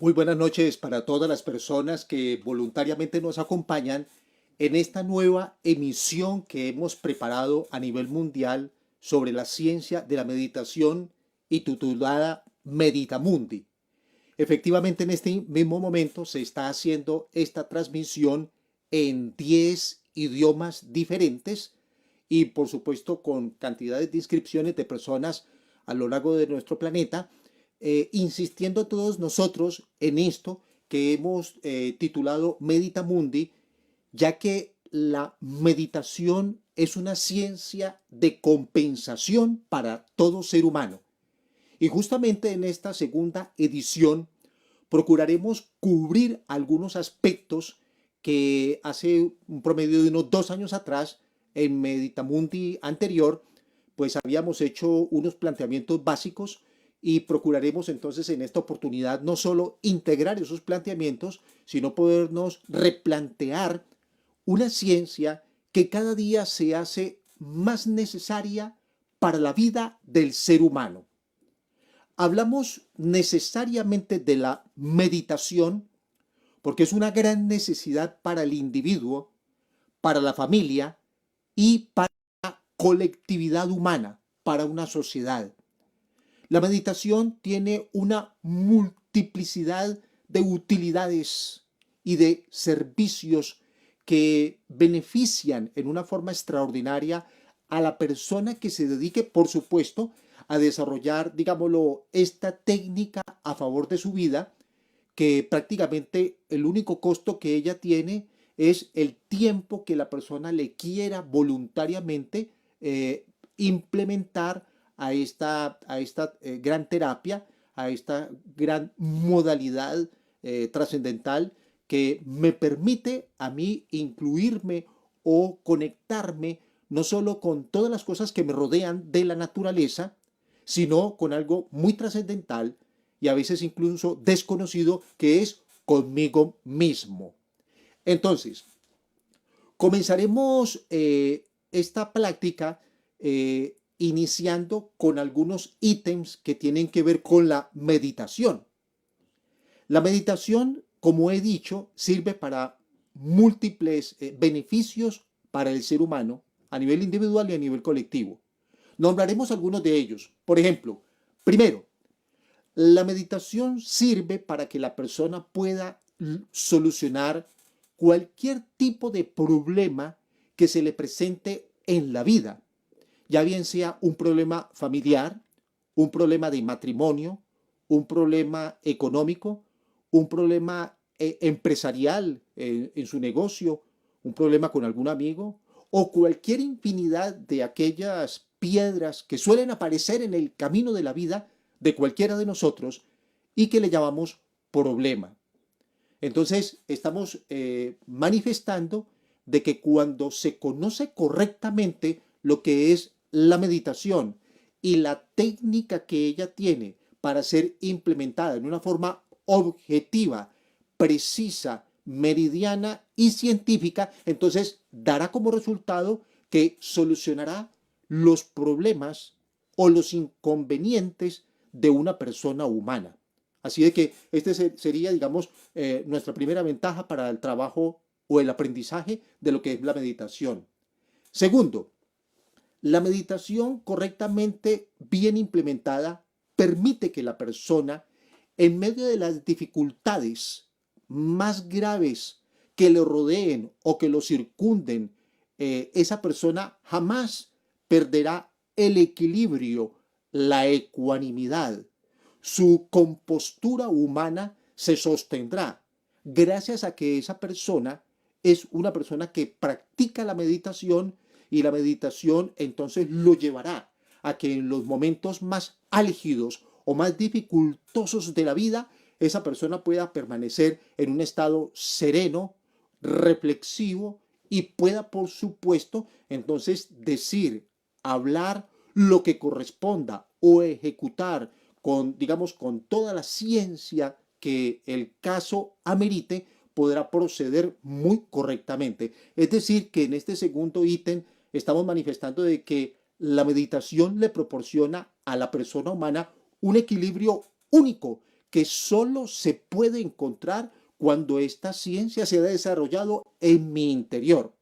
Muy buenas noches para todas las personas que voluntariamente nos acompañan en esta nueva emisión que hemos preparado a nivel mundial sobre la ciencia de la meditación y titulada Meditamundi. Efectivamente, en este mismo momento se está haciendo esta transmisión en 10 idiomas diferentes y por supuesto con cantidades de inscripciones de personas a lo largo de nuestro planeta, insistiendo todos nosotros en esto que hemos titulado Meditamundi, ya que la meditación es una ciencia de compensación para todo ser humano. Y justamente en esta segunda edición procuraremos cubrir algunos aspectos que hace un promedio de unos 2 años atrás, en Meditamundi anterior, pues habíamos hecho unos planteamientos básicos y procuraremos entonces en esta oportunidad no solo integrar esos planteamientos, sino podernos replantear una ciencia que cada día se hace más necesaria para la vida del ser humano. Hablamos necesariamente de la meditación porque es una gran necesidad para el individuo, para la familia y para la colectividad humana, para una sociedad. La meditación tiene una multiplicidad de utilidades y de servicios que benefician en una forma extraordinaria a la persona que se dedique, por supuesto, a desarrollar, digámoslo, esta técnica a favor de su vida, que prácticamente el único costo que ella tiene es el tiempo que la persona le quiera voluntariamente implementar a esta gran terapia, a esta gran modalidad trascendental que me permite a mí incluirme o conectarme no solo con todas las cosas que me rodean de la naturaleza, sino con algo muy trascendental y a veces incluso desconocido, que es conmigo mismo. Entonces, comenzaremos esta práctica iniciando con algunos ítems que tienen que ver con la meditación. La meditación, como he dicho, sirve para múltiples beneficios para el ser humano a nivel individual y a nivel colectivo. Nombraremos algunos de ellos. Por ejemplo, primero, la meditación sirve para que la persona pueda solucionar cualquier tipo de problema que se le presente en la vida, ya bien sea un problema familiar, un problema de matrimonio, un problema económico, un problema empresarial en su negocio, un problema con algún amigo o cualquier infinidad de aquellas piedras que suelen aparecer en el camino de la vida de cualquiera de nosotros y que le llamamos problema. Entonces, estamos manifestando de que cuando se conoce correctamente lo que es la meditación y la técnica que ella tiene para ser implementada en una forma objetiva, precisa, meridiana y científica, entonces dará como resultado que solucionará los problemas o los inconvenientes de una persona humana. Así de que este sería, digamos, nuestra primera ventaja para el trabajo o el aprendizaje de lo que es la meditación. Segundo, la meditación correctamente bien implementada permite que la persona, en medio de las dificultades más graves que le rodeen o que lo circunden, esa persona jamás perderá el equilibrio, la ecuanimidad. Su compostura humana se sostendrá gracias a que esa persona es una persona que practica la meditación y la meditación entonces lo llevará a que en los momentos más álgidos o más dificultosos de la vida esa persona pueda permanecer en un estado sereno, reflexivo y pueda, por supuesto, entonces decir, hablar lo que corresponda o ejecutar con, digamos, con toda la ciencia que el caso amerite, podrá proceder muy correctamente. Es decir, que en este segundo ítem estamos manifestando de que la meditación le proporciona a la persona humana un equilibrio único que solo se puede encontrar cuando esta ciencia se ha desarrollado en mi interior.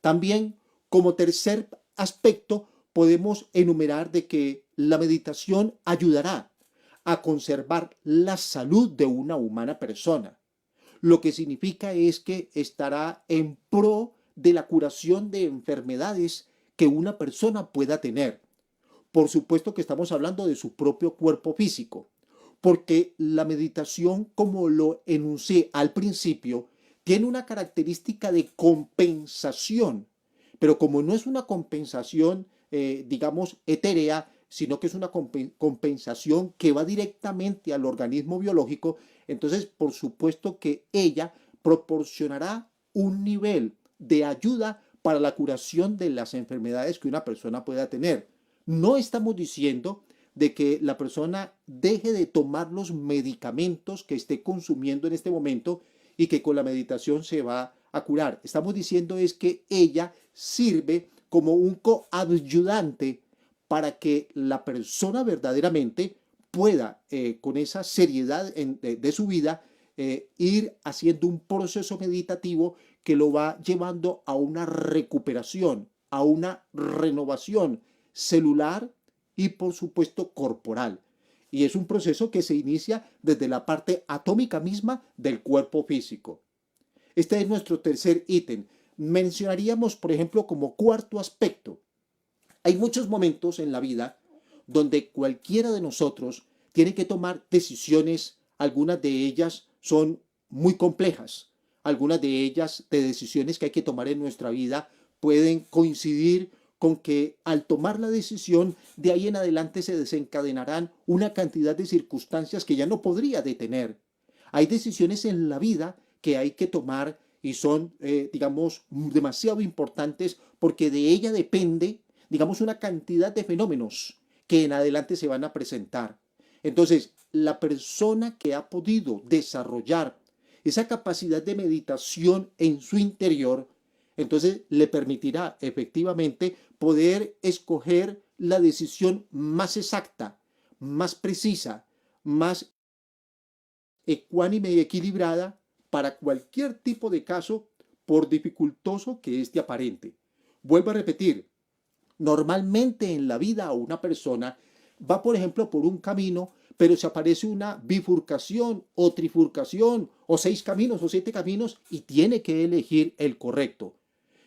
También, como tercer aspecto, podemos enumerar de que la meditación ayudará a conservar la salud de una humana persona. Lo que significa es que estará en pro de la curación de enfermedades que una persona pueda tener. Por supuesto que estamos hablando de su propio cuerpo físico, porque la meditación, como lo enuncié al principio, tiene una característica de compensación, pero como no es una compensación, digamos, etérea, sino que es una compensación que va directamente al organismo biológico, entonces por supuesto que ella proporcionará un nivel de ayuda para la curación de las enfermedades que una persona pueda tener. No estamos diciendo de que la persona deje de tomar los medicamentos que esté consumiendo en este momento y que con la meditación se va a curar. Estamos diciendo es que ella sirve como un coadyuvante para que la persona verdaderamente pueda, con esa seriedad de su vida, ir haciendo un proceso meditativo que lo va llevando a una recuperación, a una renovación celular y por supuesto corporal. Y es un proceso que se inicia desde la parte atómica misma del cuerpo físico. Este es nuestro tercer ítem. Mencionaríamos, por ejemplo, como cuarto aspecto, hay muchos momentos en la vida donde cualquiera de nosotros tiene que tomar decisiones, algunas de ellas son muy complejas, algunas de ellas de decisiones que hay que tomar en nuestra vida pueden coincidir con que al tomar la decisión de ahí en adelante se desencadenarán una cantidad de circunstancias que ya no podría detener. Hay decisiones en la vida que hay que tomar y son, digamos, demasiado importantes porque de ella depende, digamos, una cantidad de fenómenos que en adelante se van a presentar. Entonces, la persona que ha podido desarrollar esa capacidad de meditación en su interior, entonces le permitirá efectivamente poder escoger la decisión más exacta, más precisa, más ecuánime y equilibrada para cualquier tipo de caso, por dificultoso que éste aparente. Vuelvo a repetir, normalmente en la vida una persona va, por ejemplo, por un camino, pero se aparece una bifurcación o trifurcación o 6 caminos o 7 caminos y tiene que elegir el correcto.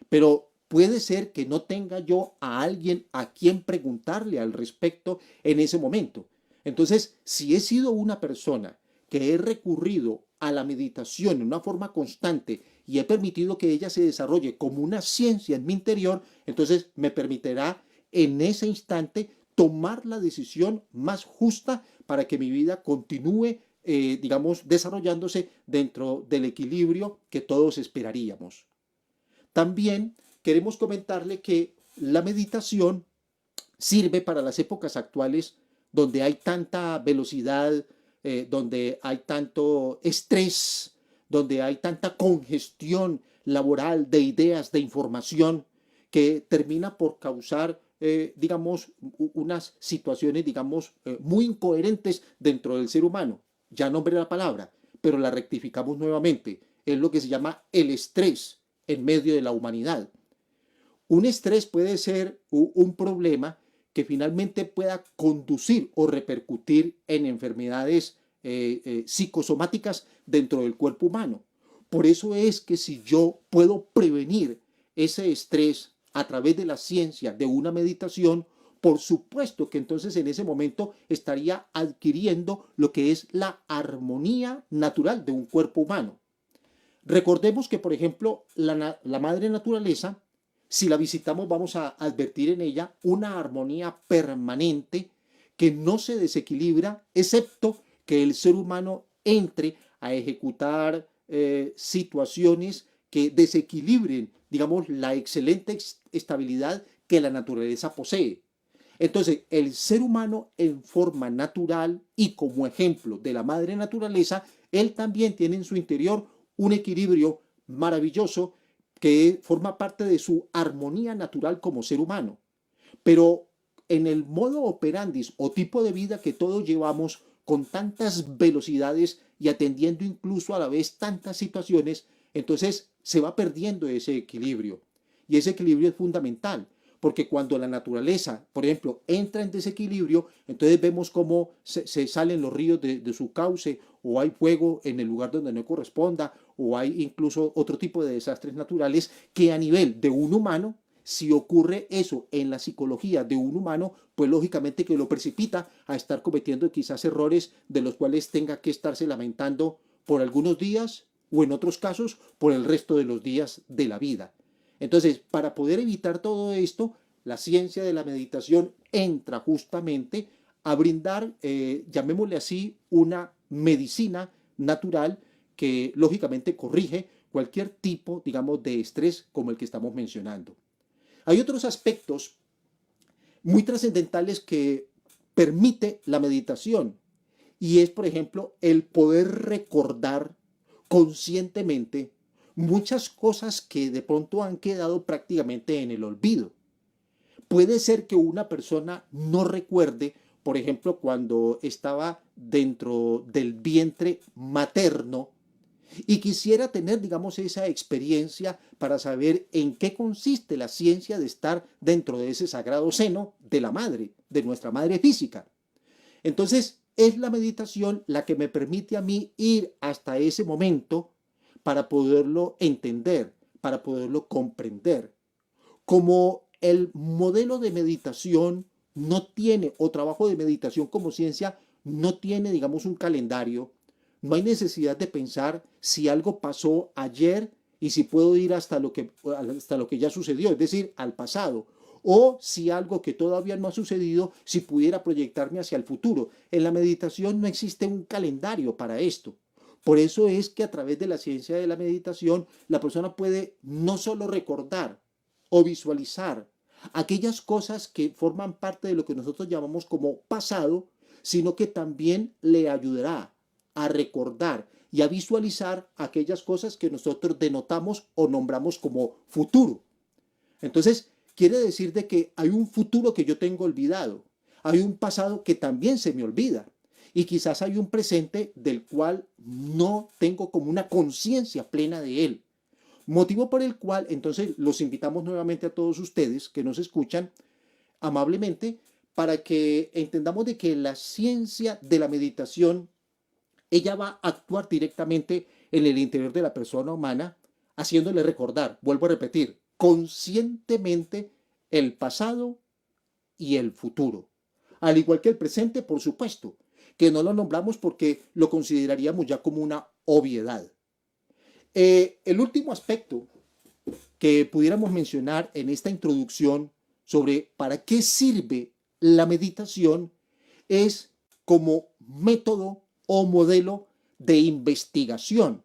Pero puede ser que no tenga yo a alguien a quien preguntarle al respecto en ese momento. Entonces, si he sido una persona que he recurrido a la meditación en una forma constante y he permitido que ella se desarrolle como una ciencia en mi interior, entonces me permitirá en ese instante tomar la decisión más justa para que mi vida continúe, digamos, desarrollándose dentro del equilibrio que todos esperaríamos. También queremos comentarle que la meditación sirve para las épocas actuales donde hay tanta velocidad, donde hay tanto estrés, donde hay tanta congestión laboral de ideas, de información, que termina por causar, digamos, unas situaciones, digamos, muy incoherentes dentro del ser humano. Ya nombré la palabra, pero la rectificamos nuevamente. Es lo que se llama el estrés en medio de la humanidad. Un estrés puede ser un problema que finalmente pueda conducir o repercutir en enfermedades psicosomáticas dentro del cuerpo humano. Por eso es que si yo puedo prevenir ese estrés a través de la ciencia de una meditación, por supuesto que entonces en ese momento estaría adquiriendo lo que es la armonía natural de un cuerpo humano. Recordemos que, por ejemplo, la madre naturaleza, si la visitamos, vamos a advertir en ella una armonía permanente que no se desequilibra, excepto que el ser humano entre a ejecutar situaciones que desequilibren, digamos, la excelente estabilidad que la naturaleza posee. Entonces, el ser humano en forma natural y como ejemplo de la madre naturaleza, él también tiene en su interior un equilibrio maravilloso que forma parte de su armonía natural como ser humano. Pero en el modo operandis o tipo de vida que todos llevamos, con tantas velocidades y atendiendo incluso a la vez tantas situaciones, entonces se va perdiendo ese equilibrio. Y ese equilibrio es fundamental, porque cuando la naturaleza, por ejemplo, entra en desequilibrio, entonces vemos cómo se salen los ríos de su cauce, o hay fuego en el lugar donde no corresponda, o hay incluso otro tipo de desastres naturales que a nivel de un humano, si ocurre eso en la psicología de un humano, pues lógicamente que lo precipita a estar cometiendo quizás errores de los cuales tenga que estarse lamentando por algunos días o en otros casos por el resto de los días de la vida. Entonces, para poder evitar todo esto, la ciencia de la meditación entra justamente a brindar, llamémosle así, una medicina natural que lógicamente corrige cualquier tipo, digamos, de estrés como el que estamos mencionando. Hay otros aspectos muy trascendentales que permite la meditación y es, por ejemplo, el poder recordar conscientemente muchas cosas que de pronto han quedado prácticamente en el olvido. Puede ser que una persona no recuerde, por ejemplo, cuando estaba dentro del vientre materno y quisiera tener, digamos, esa experiencia para saber en qué consiste la ciencia de estar dentro de ese sagrado seno de la madre, de nuestra madre física. Entonces, es la meditación la que me permite a mí ir hasta ese momento para poderlo entender, para poderlo comprender. Como el modelo de meditación no tiene, o trabajo de meditación como ciencia, no tiene, digamos, un calendario, no hay necesidad de pensar si algo pasó ayer y si puedo ir hasta lo que ya sucedió, es decir, al pasado. O si algo que todavía no ha sucedido, si pudiera proyectarme hacia el futuro. En la meditación no existe un calendario para esto. Por eso es que a través de la ciencia de la meditación, la persona puede no solo recordar o visualizar aquellas cosas que forman parte de lo que nosotros llamamos como pasado, sino que también le ayudará a recordar y a visualizar aquellas cosas que nosotros denotamos o nombramos como futuro. Entonces, quiere decir de que hay un futuro que yo tengo olvidado, hay un pasado que también se me olvida y quizás hay un presente del cual no tengo como una conciencia plena de él. Motivo por el cual entonces los invitamos nuevamente a todos ustedes que nos escuchan amablemente para que entendamos de que la ciencia de la meditación ella va a actuar directamente en el interior de la persona humana, haciéndole recordar, vuelvo a repetir, conscientemente el pasado y el futuro. Al igual que el presente, por supuesto, que no lo nombramos porque lo consideraríamos ya como una obviedad. El último aspecto que pudiéramos mencionar en esta introducción sobre para qué sirve la meditación es como método o modelo de investigación.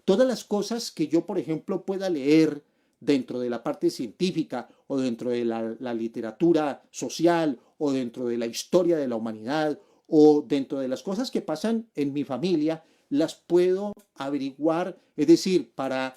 Todas las cosas que yo, por ejemplo, pueda leer dentro de la parte científica o dentro de la literatura social o dentro de la historia de la humanidad o dentro de las cosas que pasan en mi familia, las puedo averiguar, es decir, para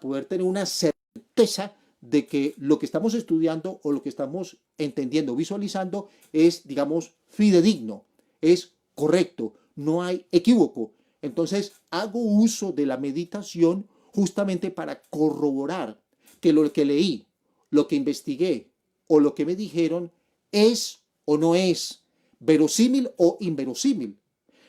poder tener una certeza de que lo que estamos estudiando o lo que estamos entendiendo, visualizando, es, digamos, fidedigno, es correcto, no hay equívoco. Entonces, hago uso de la meditación justamente para corroborar que lo que leí, lo que investigué o lo que me dijeron es o no es verosímil o inverosímil.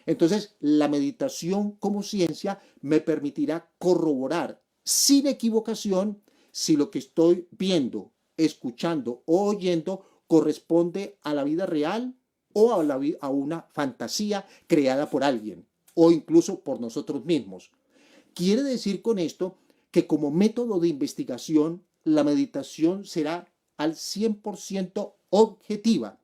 Entonces, la meditación como ciencia me permitirá corroborar sin equivocación si lo que estoy viendo, escuchando o oyendo corresponde a la vida real o a una fantasía creada por alguien o incluso por nosotros mismos. Quiere decir con esto que como método de investigación, la meditación será al 100% objetiva.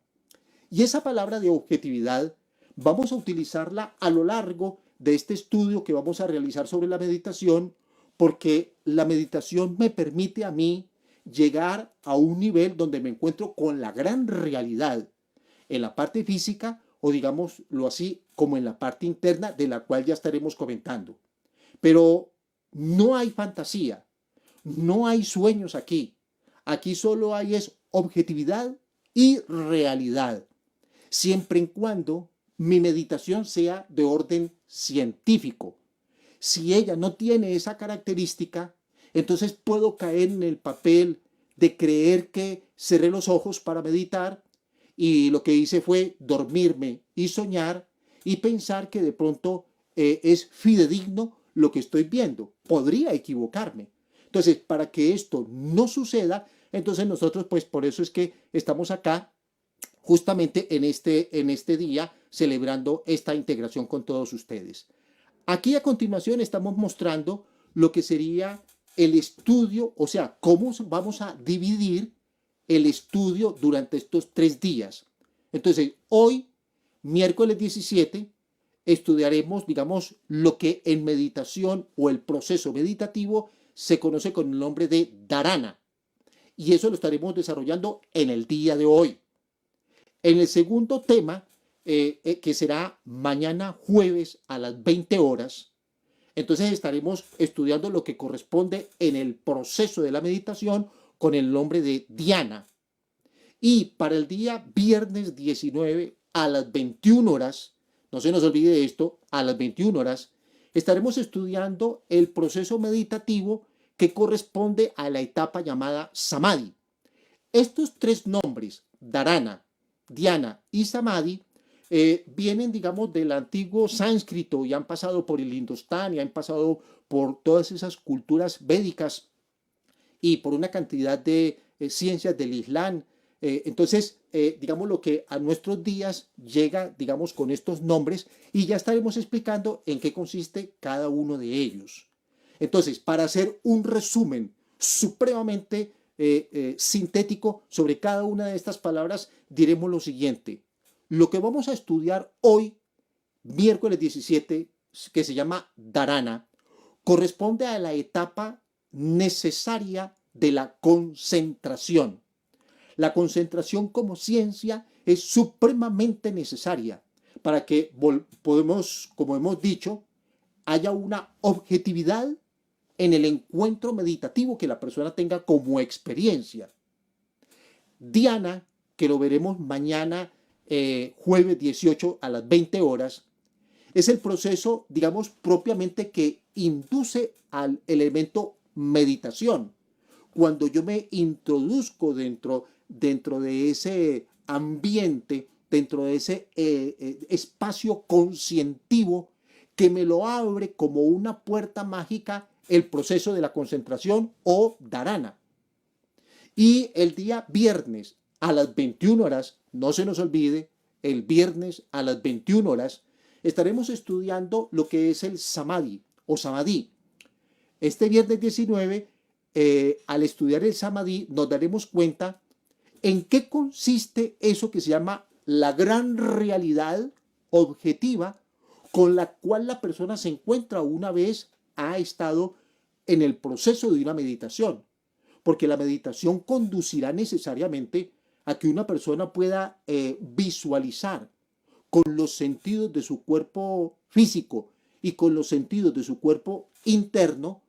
Y esa palabra de objetividad vamos a utilizarla a lo largo de este estudio que vamos a realizar sobre la meditación, porque la meditación me permite a mí llegar a un nivel donde me encuentro con la gran realidad en la parte física o digámoslo así como en la parte interna de la cual ya estaremos comentando. Pero no hay fantasía, no hay sueños aquí. Aquí solo hay es objetividad y realidad. Siempre y cuando mi meditación sea de orden científico. Si ella no tiene esa característica, entonces puedo caer en el papel de creer que cerré los ojos para meditar y lo que hice fue dormirme y soñar y pensar que de pronto es fidedigno lo que estoy viendo. Podría equivocarme. Entonces, para que esto no suceda, entonces nosotros, pues por eso es que estamos acá justamente en este día celebrando esta integración con todos ustedes. Aquí a continuación estamos mostrando lo que sería el estudio, o sea, cómo vamos a dividir el estudio durante estos 3 días. Entonces, hoy, miércoles 17, estudiaremos, digamos, lo que en meditación o el proceso meditativo se conoce con el nombre de dharana. Y eso lo estaremos desarrollando en el día de hoy. En el segundo tema, que será mañana jueves a las 20 horas, entonces estaremos estudiando lo que corresponde en el proceso de la meditación con el nombre de dhyana. Y para el día viernes 19 a las 21 horas, no se nos olvide de esto, a las 21 horas, estaremos estudiando el proceso meditativo que corresponde a la etapa llamada samadhi. Estos 3 nombres, dharana, dhyana y samadhi, vienen, digamos, del antiguo sánscrito y han pasado por el Hindustán y han pasado por todas esas culturas védicas y por una cantidad de ciencias del Islam. Entonces, digamos, lo que a nuestros días llega, digamos, con estos nombres y ya estaremos explicando en qué consiste cada uno de ellos. Entonces, para hacer un resumen supremamente sintético sobre cada una de estas palabras, diremos lo siguiente. Lo que vamos a estudiar hoy, miércoles 17, que se llama dharana, corresponde a la etapa necesaria de la concentración. La concentración como ciencia es supremamente necesaria para que podemos, como hemos dicho, haya una objetividad en el encuentro meditativo que la persona tenga como experiencia. Dhyana, que lo veremos mañana jueves 18 a las 20 horas, es el proceso, digamos, propiamente que induce al elemento meditación. Cuando yo me introduzco dentro de ese ambiente, dentro de ese espacio conscientivo que me lo abre como una puerta mágica el proceso de la concentración o dharana. Y el día viernes a las 21 horas, no se nos olvide, el viernes a las 21 horas, estaremos estudiando lo que es el samadhi o samadhi. Este viernes 19, al estudiar el samadhi, nos daremos cuenta en qué consiste eso que se llama la gran realidad objetiva con la cual la persona se encuentra una vez ha estado en el proceso de una meditación. Porque la meditación conducirá necesariamente a que una persona pueda visualizar con los sentidos de su cuerpo físico y con los sentidos de su cuerpo interno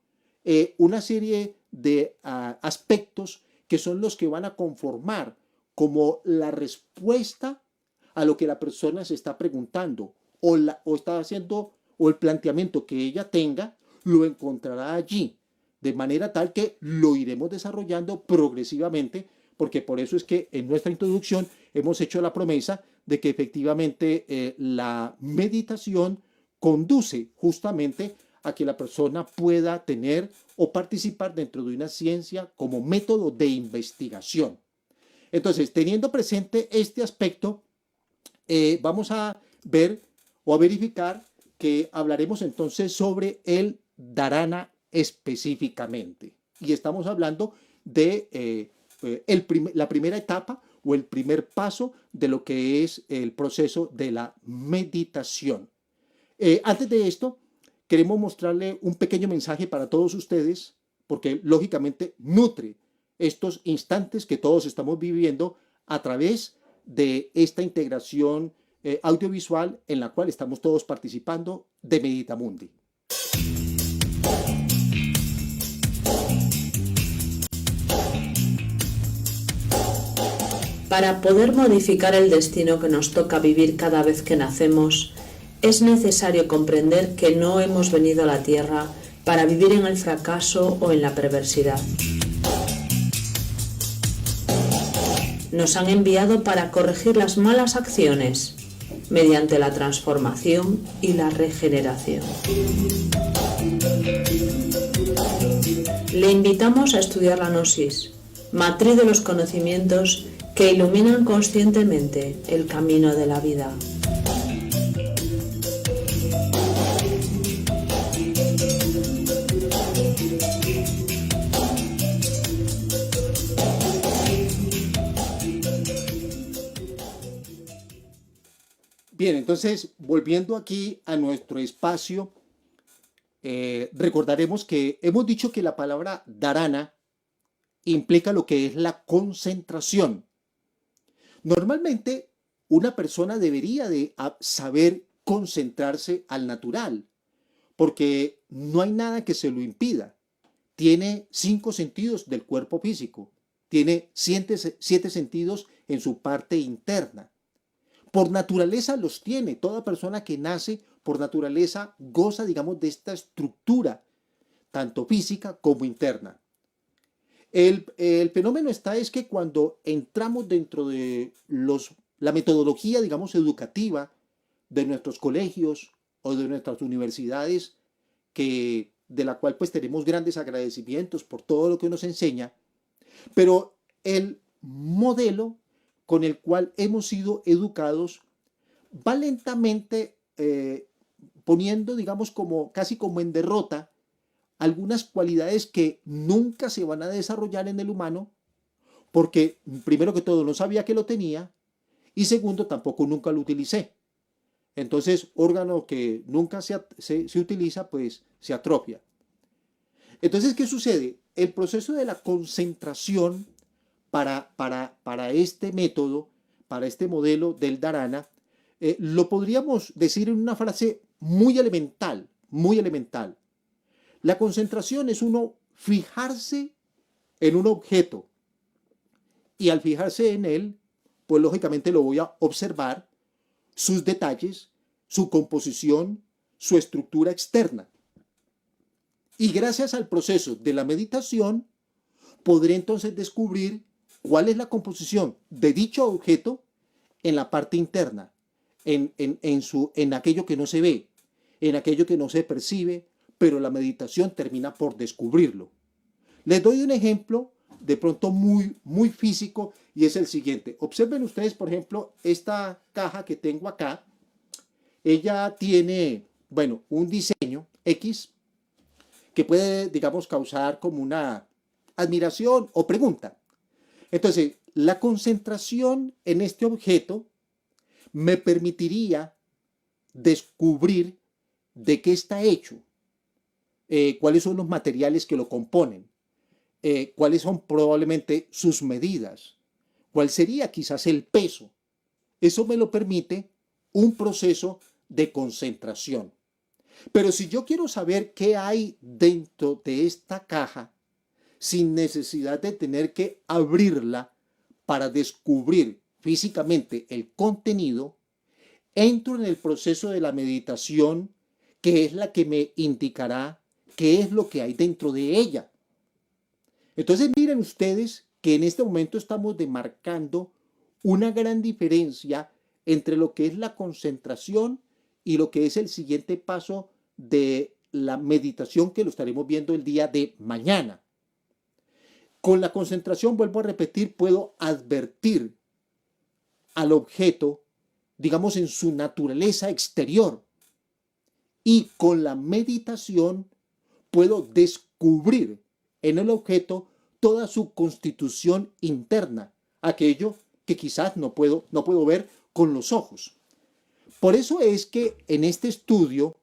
una serie de aspectos que son los que van a conformar como la respuesta a lo que la persona se está preguntando o está haciendo, o el planteamiento que ella tenga, lo encontrará allí, de manera tal que lo iremos desarrollando progresivamente, porque por eso es que en nuestra introducción hemos hecho la promesa de que efectivamente la meditación conduce justamente a que la persona pueda tener o participar dentro de una ciencia como método de investigación. Entonces, teniendo presente este aspecto, vamos a ver o a verificar que hablaremos entonces sobre el dharana específicamente. Y estamos hablando de la primera etapa o el primer paso de lo que es el proceso de la meditación. Antes de esto, queremos mostrarle un pequeño mensaje para todos ustedes, porque lógicamente nutre estos instantes que todos estamos viviendo a través de esta integración audiovisual en la cual estamos todos participando de Meditamundi. Para poder modificar el destino que nos toca vivir cada vez que nacemos, es necesario comprender que no hemos venido a la Tierra para vivir en el fracaso o en la perversidad. Nos han enviado para corregir las malas acciones mediante la transformación y la regeneración. Le invitamos a estudiar la Gnosis, matriz de los conocimientos que iluminan conscientemente el camino de la vida. Bien, entonces, volviendo aquí a nuestro espacio, recordaremos que hemos dicho que la palabra dharana implica lo que es la concentración. Normalmente, una persona debería de saber concentrarse al natural, porque no hay nada que se lo impida. Tiene 5 sentidos del cuerpo físico, tiene 7 sentidos en su parte interna. Por naturaleza los tiene. Toda persona que nace por naturaleza goza, digamos, de esta estructura, tanto física como interna. El fenómeno está es que cuando entramos dentro de la metodología, digamos, educativa de nuestros colegios o de nuestras universidades, de la cual pues tenemos grandes agradecimientos por todo lo que nos enseña, pero el modelo con el cual hemos sido educados va lentamente poniendo, digamos, casi como en derrota algunas cualidades que nunca se van a desarrollar en el humano, porque primero que todo no sabía que lo tenía y segundo tampoco nunca lo utilicé. Entonces, órgano que nunca se utiliza, pues se atrofia. Entonces, ¿qué sucede? El proceso de la concentración para este método, para este modelo del dharana, lo podríamos decir en una frase muy elemental, muy elemental. La concentración es uno fijarse en un objeto y al fijarse en él, pues lógicamente lo voy a observar, sus detalles, su composición, su estructura externa. Y gracias al proceso de la meditación, podré entonces descubrir cuál es la composición de dicho objeto en la parte interna, en aquello que no se ve, en aquello que no se percibe, pero la meditación termina por descubrirlo. Les doy un ejemplo de pronto muy, muy físico y es el siguiente. Observen ustedes, por ejemplo, esta caja que tengo acá. Ella tiene, bueno, un diseño X que puede, digamos, causar como una admiración o pregunta. Entonces, la concentración en este objeto me permitiría descubrir de qué está hecho, cuáles son los materiales que lo componen, cuáles son probablemente sus medidas, cuál sería quizás el peso. Eso me lo permite un proceso de concentración. Pero si yo quiero saber qué hay dentro de esta caja, sin necesidad de tener que abrirla para descubrir físicamente el contenido, entro en el proceso de la meditación, que es la que me indicará qué es lo que hay dentro de ella. Entonces miren ustedes que en este momento estamos demarcando una gran diferencia entre lo que es la concentración y lo que es el siguiente paso de la meditación que lo estaremos viendo el día de mañana. Con la concentración, vuelvo a repetir, puedo advertir al objeto, digamos, en su naturaleza exterior. Y con la meditación puedo descubrir en el objeto toda su constitución interna, aquello que quizás no puedo ver con los ojos. Por eso es que en este estudio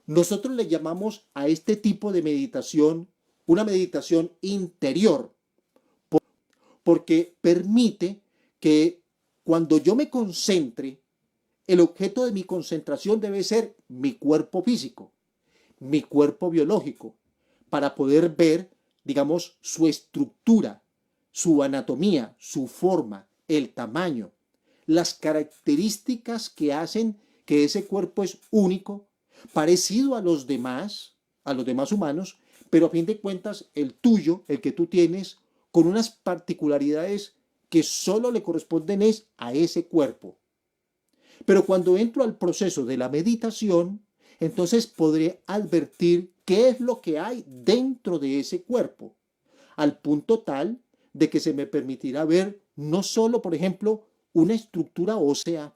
nosotros le llamamos a este tipo de meditación una meditación interior, porque permite que cuando yo me concentre, el objeto de mi concentración debe ser mi cuerpo físico, mi cuerpo biológico, para poder ver, digamos, su estructura, su anatomía, su forma, el tamaño, las características que hacen que ese cuerpo es único, parecido a los demás humanos, pero a fin de cuentas el tuyo, el que tú tienes, con unas particularidades que solo le corresponden es a ese cuerpo. Pero cuando entro al proceso de la meditación, entonces podré advertir qué es lo que hay dentro de ese cuerpo, al punto tal de que se me permitirá ver no solo, por ejemplo, una estructura ósea,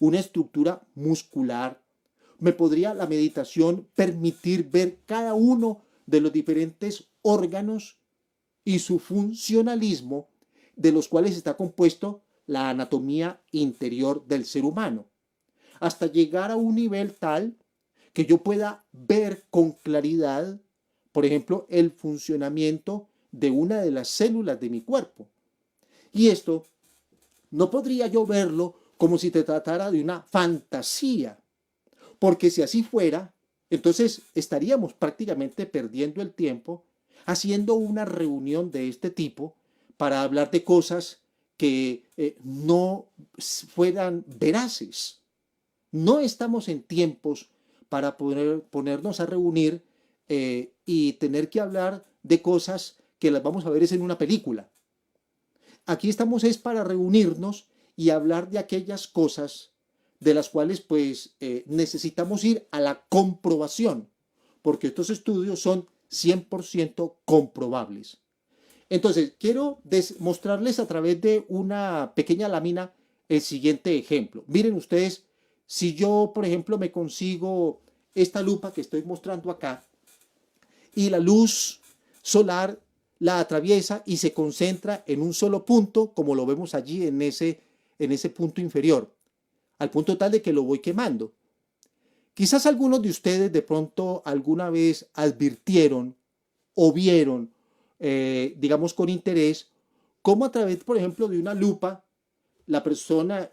una estructura muscular. Me podría la meditación permitir ver cada uno de los diferentes órganos y su funcionalismo de los cuales está compuesto la anatomía interior del ser humano, hasta llegar a un nivel tal que yo pueda ver con claridad, por ejemplo, el funcionamiento de una de las células de mi cuerpo. Y esto no podría yo verlo como si te tratara de una fantasía, porque si así fuera, entonces estaríamos prácticamente perdiendo el tiempo haciendo una reunión de este tipo para hablar de cosas que no fueran veraces. No estamos en tiempos para ponernos a reunir y tener que hablar de cosas que las vamos a ver es en una película. Aquí estamos es para reunirnos y hablar de aquellas cosas de las cuales pues necesitamos ir a la comprobación, porque estos estudios son 100% comprobables. Entonces, quiero mostrarles a través de una pequeña lámina el siguiente ejemplo. Miren ustedes, si yo, por ejemplo, me consigo esta lupa que estoy mostrando acá y la luz solar la atraviesa y se concentra en un solo punto, como lo vemos allí en ese punto inferior, al punto tal de que lo voy quemando. Quizás algunos de ustedes de pronto alguna vez advirtieron o vieron, digamos con interés, cómo a través, por ejemplo, de una lupa, la persona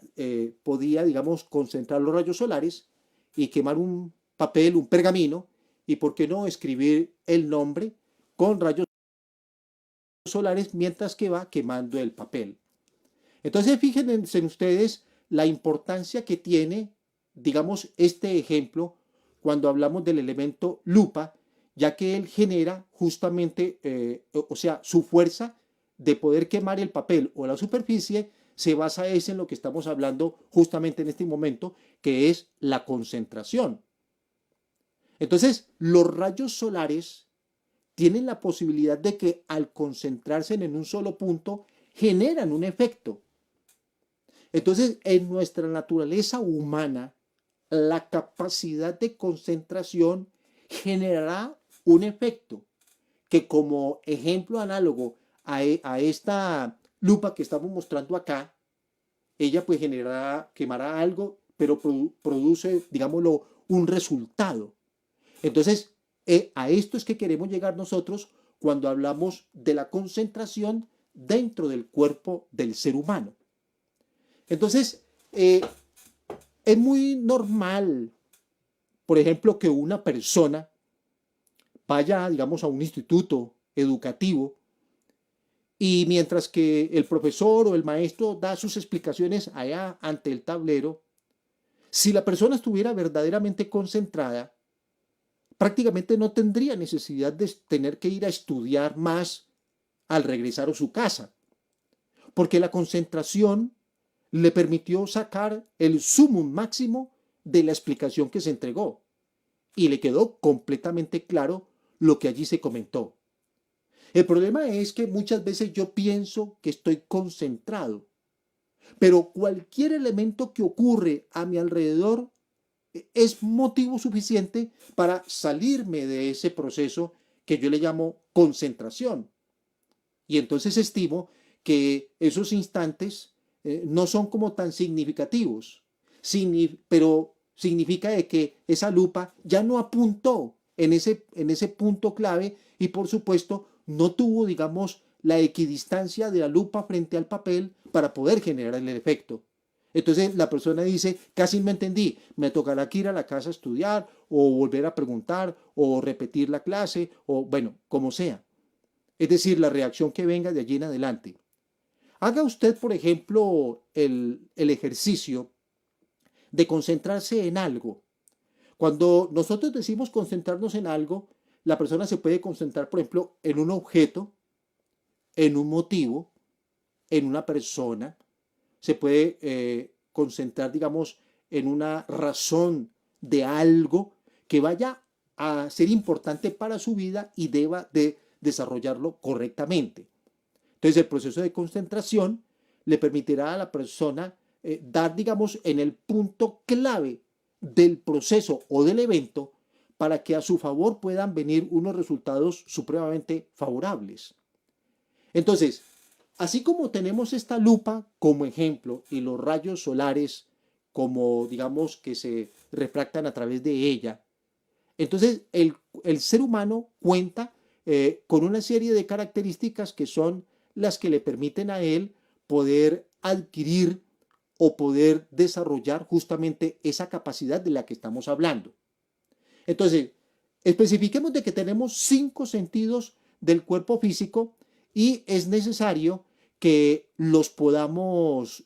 podía, digamos, concentrar los rayos solares y quemar un papel, un pergamino, y por qué no escribir el nombre con rayos solares mientras que va quemando el papel. Entonces, fíjense en ustedes la importancia que tiene, digamos, este ejemplo cuando hablamos del elemento lupa, ya que él genera justamente, o sea, su fuerza de poder quemar el papel o la superficie se basa es en lo que estamos hablando justamente en este momento, que es la concentración. Entonces, los rayos solares tienen la posibilidad de que al concentrarse en un solo punto generan un efecto. Entonces, en nuestra naturaleza humana, la capacidad de concentración generará un efecto que, como ejemplo análogo a esta lupa que estamos mostrando acá, ella pues generará, quemará algo, pero produce, digámoslo, un resultado. Entonces, a esto es que queremos llegar nosotros cuando hablamos de la concentración dentro del cuerpo del ser humano. Entonces, es muy normal, por ejemplo, que una persona vaya, digamos, a un instituto educativo y mientras que el profesor o el maestro da sus explicaciones allá ante el tablero, si la persona estuviera verdaderamente concentrada, prácticamente no tendría necesidad de tener que ir a estudiar más al regresar a su casa, porque la concentración le permitió sacar el sumum máximo de la explicación que se entregó y le quedó completamente claro lo que allí se comentó. El problema es que muchas veces yo pienso que estoy concentrado, pero cualquier elemento que ocurre a mi alrededor es motivo suficiente para salirme de ese proceso que yo le llamo concentración. Y entonces estimo que esos instantes no son como tan significativos, pero significa de que esa lupa ya no apuntó en ese punto clave y por supuesto no tuvo, digamos, la equidistancia de la lupa frente al papel para poder generar el efecto. Entonces la persona dice, casi no entendí, me tocará que ir a la casa a estudiar o volver a preguntar o repetir la clase o bueno, como sea. Es decir, la reacción que venga de allí en adelante. Haga usted, por ejemplo, el ejercicio de concentrarse en algo. Cuando nosotros decimos concentrarnos en algo, la persona se puede concentrar, por ejemplo, en un objeto, en un motivo, en una persona, se puede concentrar, digamos, en una razón de algo que vaya a ser importante para su vida y deba de desarrollarlo correctamente. Entonces, el proceso de concentración le permitirá a la persona dar, digamos, en el punto clave del proceso o del evento para que a su favor puedan venir unos resultados supremamente favorables. Entonces, así como tenemos esta lupa como ejemplo y los rayos solares como, digamos, que se refractan a través de ella, entonces el ser humano cuenta con una serie de características que son las que le permiten a él poder adquirir o poder desarrollar justamente esa capacidad de la que estamos hablando. Entonces, especifiquemos de que tenemos 5 sentidos del cuerpo físico y es necesario que los podamos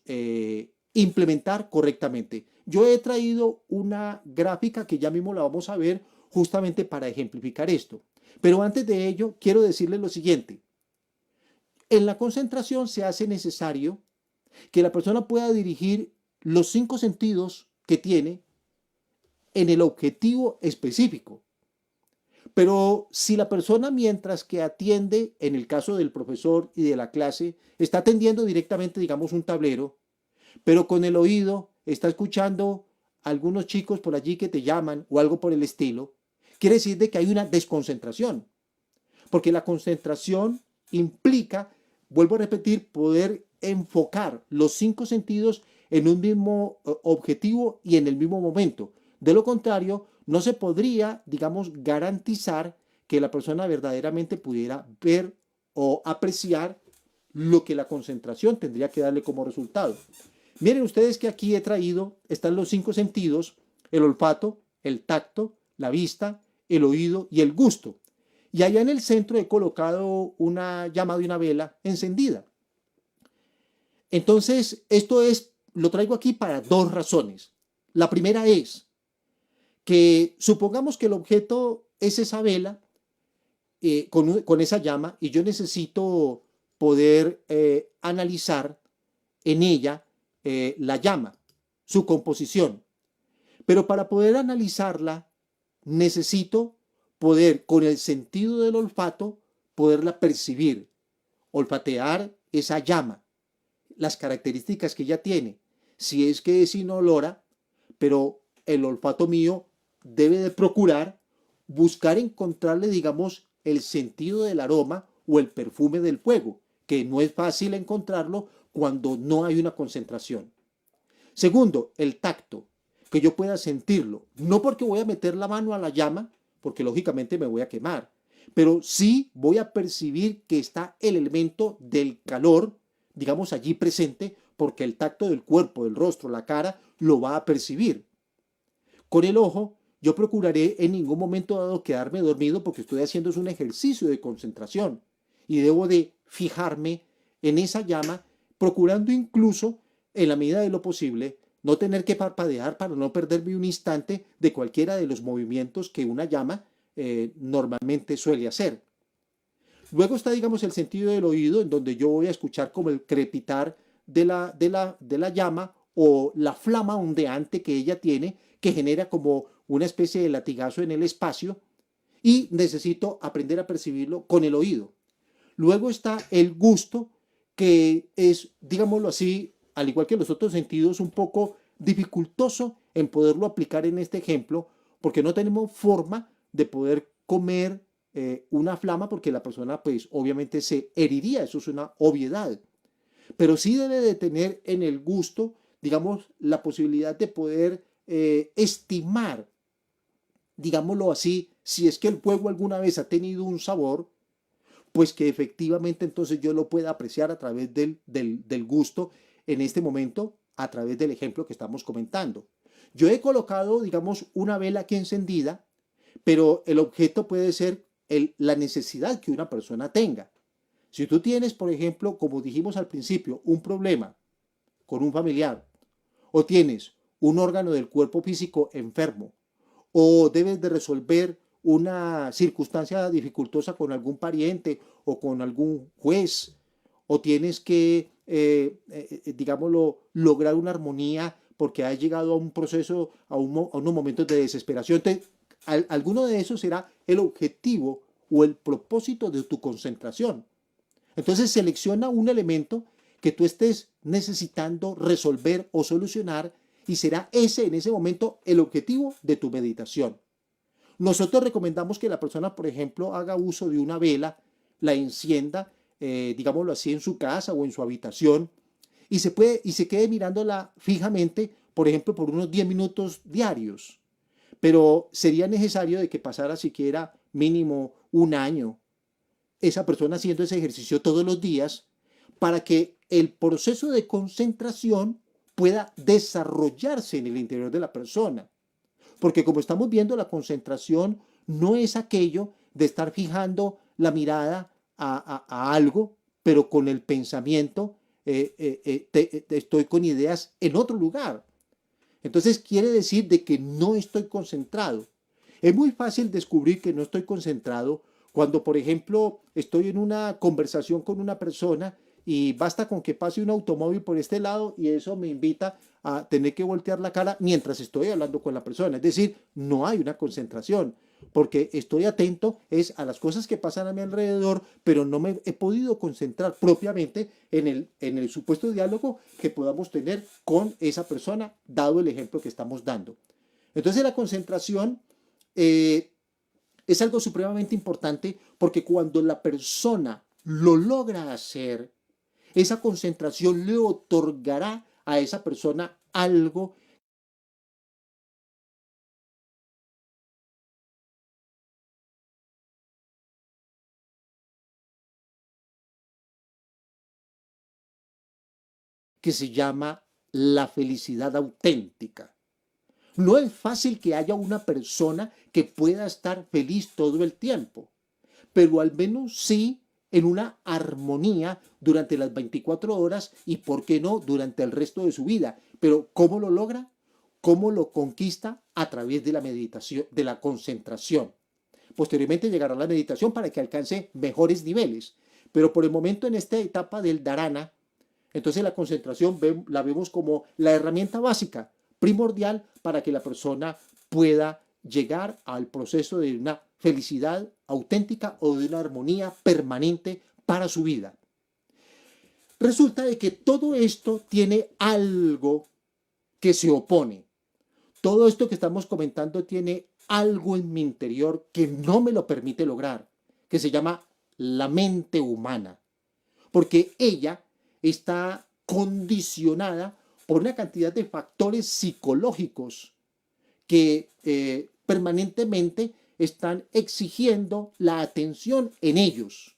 implementar correctamente. Yo he traído una gráfica que ya mismo la vamos a ver justamente para ejemplificar esto. Pero antes de ello, quiero decirles lo siguiente. En la concentración se hace necesario que la persona pueda dirigir los 5 sentidos que tiene en el objetivo específico. Pero si la persona, mientras que atiende, en el caso del profesor y de la clase, está atendiendo directamente, digamos, un tablero, pero con el oído está escuchando a algunos chicos por allí que te llaman o algo por el estilo, quiere decir de que hay una desconcentración. Porque la concentración implica, vuelvo a repetir, poder enfocar los 5 sentidos en un mismo objetivo y en el mismo momento. De lo contrario, no se podría, digamos, garantizar que la persona verdaderamente pudiera ver o apreciar lo que la concentración tendría que darle como resultado. Miren ustedes que aquí he traído, están los 5 sentidos, el olfato, el tacto, la vista, el oído y el gusto. Y allá en el centro he colocado una llama de una vela encendida. Entonces, lo traigo aquí para 2 razones. La primera es que supongamos que el objeto es esa vela con esa llama y yo necesito poder analizar en ella la llama, su composición. Pero para poder analizarla necesito poder, con el sentido del olfato, poderla percibir, olfatear esa llama, las características que ella tiene. Si es que es inolora, pero el olfato mío debe de procurar buscar encontrarle, digamos, el sentido del aroma o el perfume del fuego, que no es fácil encontrarlo cuando no hay una concentración. Segundo, el tacto, que yo pueda sentirlo, no porque voy a meter la mano a la llama, porque lógicamente me voy a quemar, pero sí voy a percibir que está el elemento del calor, digamos, allí presente, porque el tacto del cuerpo, del rostro, la cara, lo va a percibir. Con el ojo, yo procuraré en ningún momento dado quedarme dormido porque estoy haciendo un ejercicio de concentración y debo de fijarme en esa llama, procurando incluso, en la medida de lo posible, no tener que parpadear para no perderme un instante de cualquiera de los movimientos que una llama normalmente suele hacer. Luego está, digamos, el sentido del oído, en donde yo voy a escuchar como el crepitar de la llama o la flama ondeante que ella tiene, que genera como una especie de latigazo en el espacio, y necesito aprender a percibirlo con el oído. Luego está el gusto, que es, digámoslo así, al igual que los otros sentidos, un poco dificultoso en poderlo aplicar en este ejemplo, porque no tenemos forma de poder comer una flama, porque la persona pues obviamente se heriría, eso es una obviedad. Pero sí debe de tener en el gusto, digamos, la posibilidad de poder estimar, digámoslo así, si es que el fuego alguna vez ha tenido un sabor, pues que efectivamente entonces yo lo pueda apreciar a través del gusto en este momento, a través del ejemplo que estamos comentando. Yo he colocado, digamos, una vela aquí encendida, pero el objeto puede ser la necesidad que una persona tenga. Si tú tienes, por ejemplo, como dijimos al principio, un problema con un familiar, o tienes un órgano del cuerpo físico enfermo, o debes de resolver una circunstancia dificultosa con algún pariente o con algún juez, o tienes que, digámoslo, lograr una armonía porque has llegado a un proceso, a unos momentos de desesperación. Entonces, alguno de esos será el objetivo o el propósito de tu concentración. Entonces selecciona un elemento que tú estés necesitando resolver o solucionar y será ese en ese momento el objetivo de tu meditación. Nosotros recomendamos que la persona, por ejemplo, haga uso de una vela, la encienda, digámoslo así, en su casa o en su habitación y se quede mirándola fijamente, por ejemplo, por unos 10 minutos diarios. Pero sería necesario de que pasara siquiera mínimo un año esa persona haciendo ese ejercicio todos los días para que el proceso de concentración pueda desarrollarse en el interior de la persona. Porque como estamos viendo, la concentración no es aquello de estar fijando la mirada a algo, pero con el pensamiento estoy con ideas en otro lugar. Entonces quiere decir de que no estoy concentrado. Es muy fácil descubrir que no estoy concentrado cuando, por ejemplo, estoy en una conversación con una persona y basta con que pase un automóvil por este lado y eso me invita a tener que voltear la cara mientras estoy hablando con la persona. Es decir, no hay una concentración porque estoy atento es a las cosas que pasan a mi alrededor, pero no me he podido concentrar propiamente en el supuesto diálogo que podamos tener con esa persona, dado el ejemplo que estamos dando. Entonces la concentración es algo supremamente importante porque cuando la persona lo logra hacer, esa concentración le otorgará a esa persona algo que se llama la felicidad auténtica. No es fácil que haya una persona que pueda estar feliz todo el tiempo, pero al menos sí en una armonía durante las 24 horas y, ¿por qué no?, durante el resto de su vida. Pero ¿cómo lo logra? ¿Cómo lo conquista? A través de la meditación, de la concentración. Posteriormente llegará a la meditación para que alcance mejores niveles. Pero por el momento en esta etapa del dharana, entonces la concentración la vemos como la herramienta básica, primordial para que la persona pueda llegar al proceso de una felicidad auténtica o de una armonía permanente para su vida. Resulta de que todo esto tiene algo que se opone. Todo esto que estamos comentando tiene algo en mi interior que no me lo permite lograr, que se llama la mente humana, porque ella está condicionada por una cantidad de factores psicológicos que permanentemente están exigiendo la atención en ellos.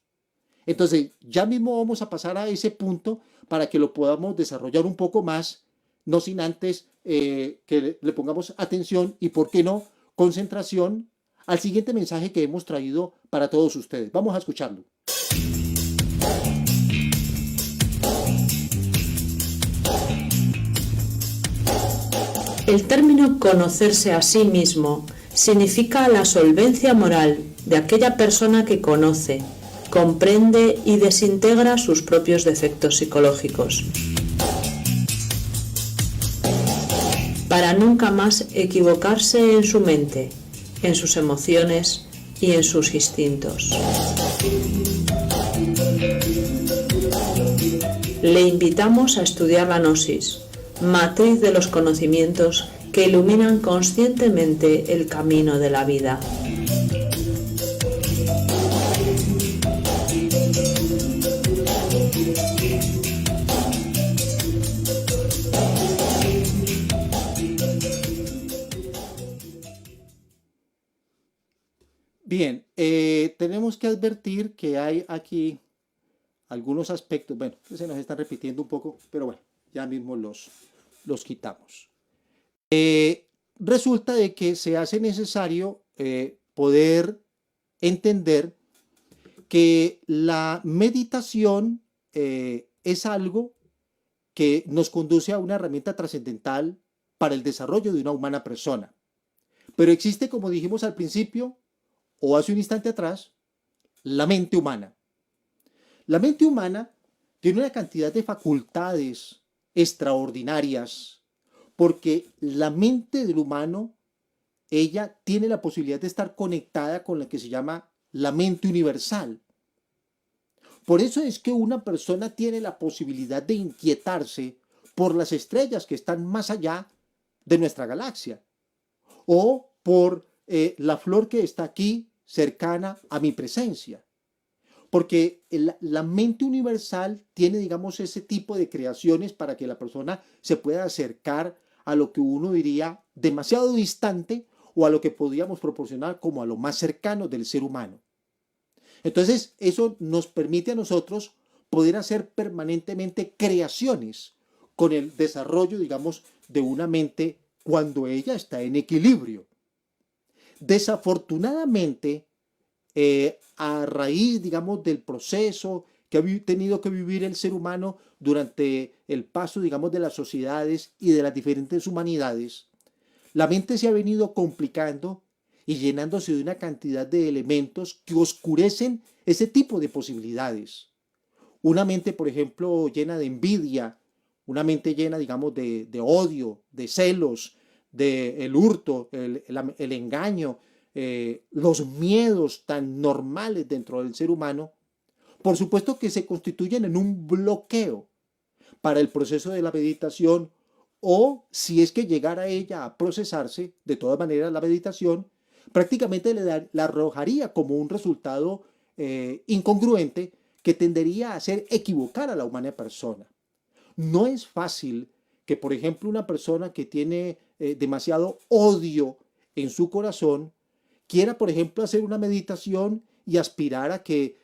Entonces, ya mismo vamos a pasar a ese punto para que lo podamos desarrollar un poco más, no sin antes que le pongamos atención y, ¿por qué no?, concentración al siguiente mensaje que hemos traído para todos ustedes. Vamos a escucharlo. El término conocerse a sí mismo significa la solvencia moral de aquella persona que conoce, comprende y desintegra sus propios defectos psicológicos, para nunca más equivocarse en su mente, en sus emociones y en sus instintos. Le invitamos a estudiar la gnosis, matriz de los conocimientos que iluminan conscientemente el camino de la vida. Bien, tenemos que advertir que hay aquí algunos aspectos, bueno, que se nos están repitiendo un poco, pero bueno, ya mismo los quitamos. Resulta de que se hace necesario poder entender que la meditación es algo que nos conduce a una herramienta trascendental para el desarrollo de una humana persona. Pero existe, como dijimos al principio o hace un instante atrás, la mente humana. La mente humana tiene una cantidad de facultades extraordinarias porque la mente del humano, ella tiene la posibilidad de estar conectada con la que se llama la mente universal. Por eso es que una persona tiene la posibilidad de inquietarse por las estrellas que están más allá de nuestra galaxia o por la flor que está aquí cercana a mi presencia. Porque la mente universal tiene, digamos, ese tipo de creaciones para que la persona se pueda acercar a lo que uno diría demasiado distante o a lo que podríamos proporcionar como a lo más cercano del ser humano. Entonces, eso nos permite a nosotros poder hacer permanentemente creaciones con el desarrollo, digamos, de una mente cuando ella está en equilibrio. Desafortunadamente, a raíz, digamos, del proceso que ha tenido que vivir el ser humano durante el paso, digamos, de las sociedades y de las diferentes humanidades, la mente se ha venido complicando y llenándose de una cantidad de elementos que oscurecen ese tipo de posibilidades. Una mente, por ejemplo, llena de envidia, una mente llena, digamos, de odio, de celos, del hurto, el engaño, los miedos tan normales dentro del ser humano, por supuesto que se constituyen en un bloqueo para el proceso de la meditación o si es que llegara ella a procesarse, de todas maneras la meditación prácticamente la arrojaría como un resultado incongruente que tendería a hacer equivocar a la humana persona. No es fácil que, por ejemplo, una persona que tiene demasiado odio en su corazón quiera, por ejemplo, hacer una meditación y aspirar a que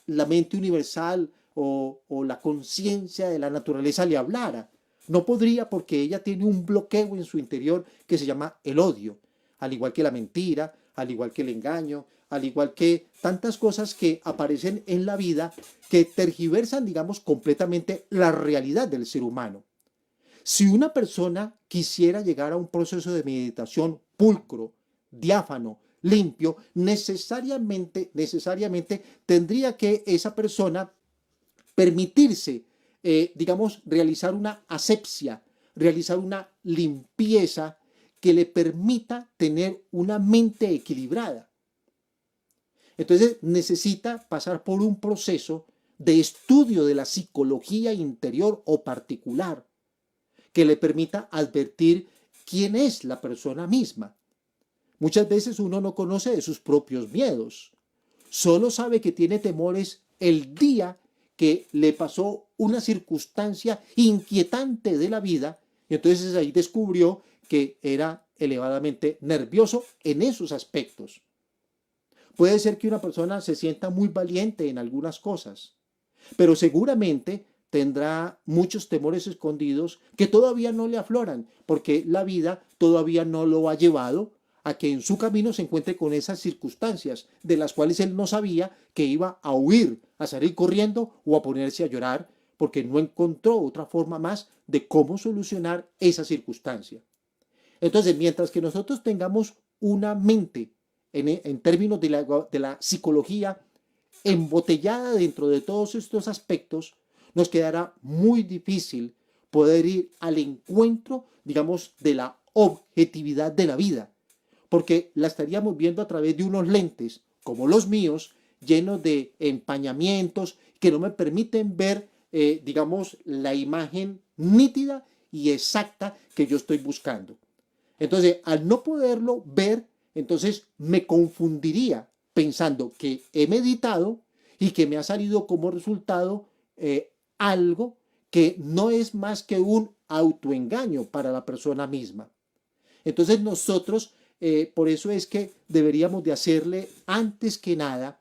la mente universal o la conciencia de la naturaleza le hablara. No podría porque ella tiene un bloqueo en su interior que se llama el odio, al igual que la mentira, al igual que el engaño, al igual que tantas cosas que aparecen en la vida que tergiversan, digamos, completamente la realidad del ser humano. Si una persona quisiera llegar a un proceso de meditación pulcro, diáfano, limpio, necesariamente tendría que esa persona permitirse, digamos, realizar una asepsia, realizar una limpieza que le permita tener una mente equilibrada. Entonces necesita pasar por un proceso de estudio de la psicología interior o particular que le permita advertir quién es la persona misma. Muchas veces uno no conoce de sus propios miedos, solo sabe que tiene temores el día que le pasó una circunstancia inquietante de la vida y entonces ahí descubrió que era elevadamente nervioso en esos aspectos. Puede ser que una persona se sienta muy valiente en algunas cosas, pero seguramente tendrá muchos temores escondidos que todavía no le afloran, porque la vida todavía no lo ha llevado a que en su camino se encuentre con esas circunstancias de las cuales él no sabía que iba a huir, a salir corriendo o a ponerse a llorar, porque no encontró otra forma más de cómo solucionar esa circunstancia. Entonces, mientras que nosotros tengamos una mente en términos de la psicología embotellada dentro de todos estos aspectos, nos quedará muy difícil poder ir al encuentro, digamos, de la objetividad de la vida, porque la estaríamos viendo a través de unos lentes, como los míos, llenos de empañamientos que no me permiten ver, digamos, la imagen nítida y exacta que yo estoy buscando. Entonces, al no poderlo ver, entonces me confundiría pensando que he meditado y que me ha salido como resultado algo que no es más que un autoengaño para la persona misma. Entonces nosotros, por eso es que deberíamos de hacerle antes que nada,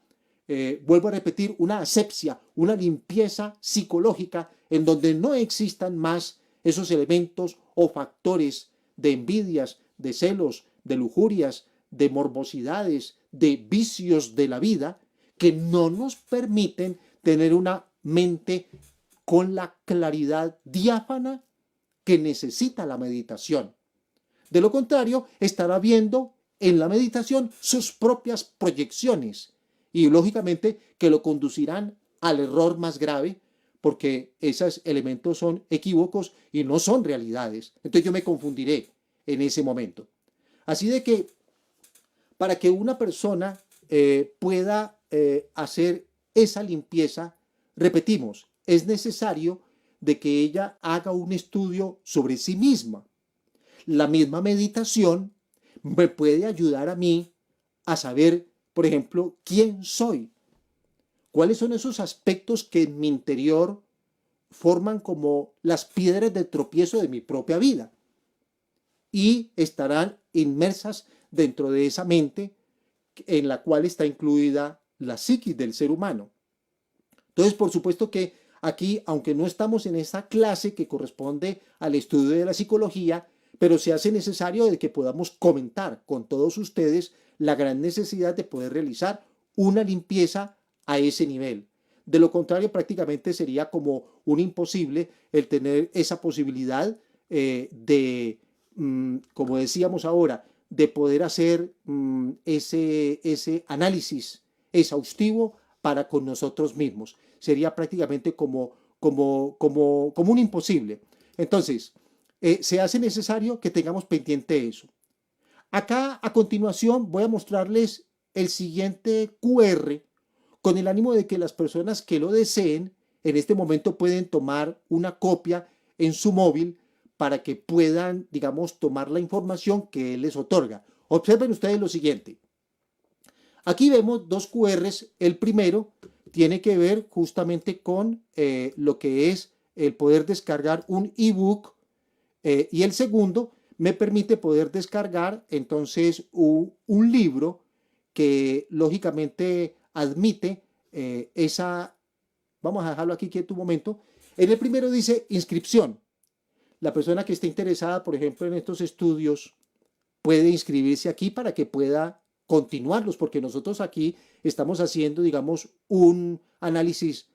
vuelvo a repetir, una asepsia, una limpieza psicológica en donde no existan más esos elementos o factores de envidias, de celos, de lujurias, de morbosidades, de vicios de la vida que no nos permiten tener una mente con la claridad diáfana que necesita la meditación. De lo contrario, estará viendo en la meditación sus propias proyecciones y lógicamente que lo conducirán al error más grave, porque esos elementos son equívocos y no son realidades. Entonces yo me confundiré en ese momento. Así de que para que una persona pueda hacer esa limpieza, repetimos, es necesario de que ella haga un estudio sobre sí misma. La misma meditación me puede ayudar a mí a saber, por ejemplo, quién soy. ¿Cuáles son esos aspectos que en mi interior forman como las piedras de tropiezo de mi propia vida? Y estarán inmersas dentro de esa mente en la cual está incluida la psiquis del ser humano. Entonces, por supuesto que aquí, aunque no estamos en esa clase que corresponde al estudio de la psicología, pero se hace necesario de que podamos comentar con todos ustedes la gran necesidad de poder realizar una limpieza a ese nivel. De lo contrario, prácticamente sería como un imposible el tener esa posibilidad como decíamos ahora, de poder hacer ese análisis exhaustivo para con nosotros mismos. Sería prácticamente como un imposible. Entonces, se hace necesario que tengamos pendiente eso. Acá, a continuación, voy a mostrarles el siguiente QR con el ánimo de que las personas que lo deseen en este momento pueden tomar una copia en su móvil para que puedan, digamos, tomar la información que él les otorga. Observen ustedes lo siguiente. Aquí vemos dos QRs. El primero tiene que ver justamente con lo que es el poder descargar un ebook y el segundo me permite poder descargar entonces un libro que lógicamente admite vamos a dejarlo aquí quieto un momento. En el primero dice inscripción. La persona que esté interesada, por ejemplo, en estos estudios puede inscribirse aquí para que pueda continuarlos, porque nosotros aquí estamos haciendo, digamos, un análisis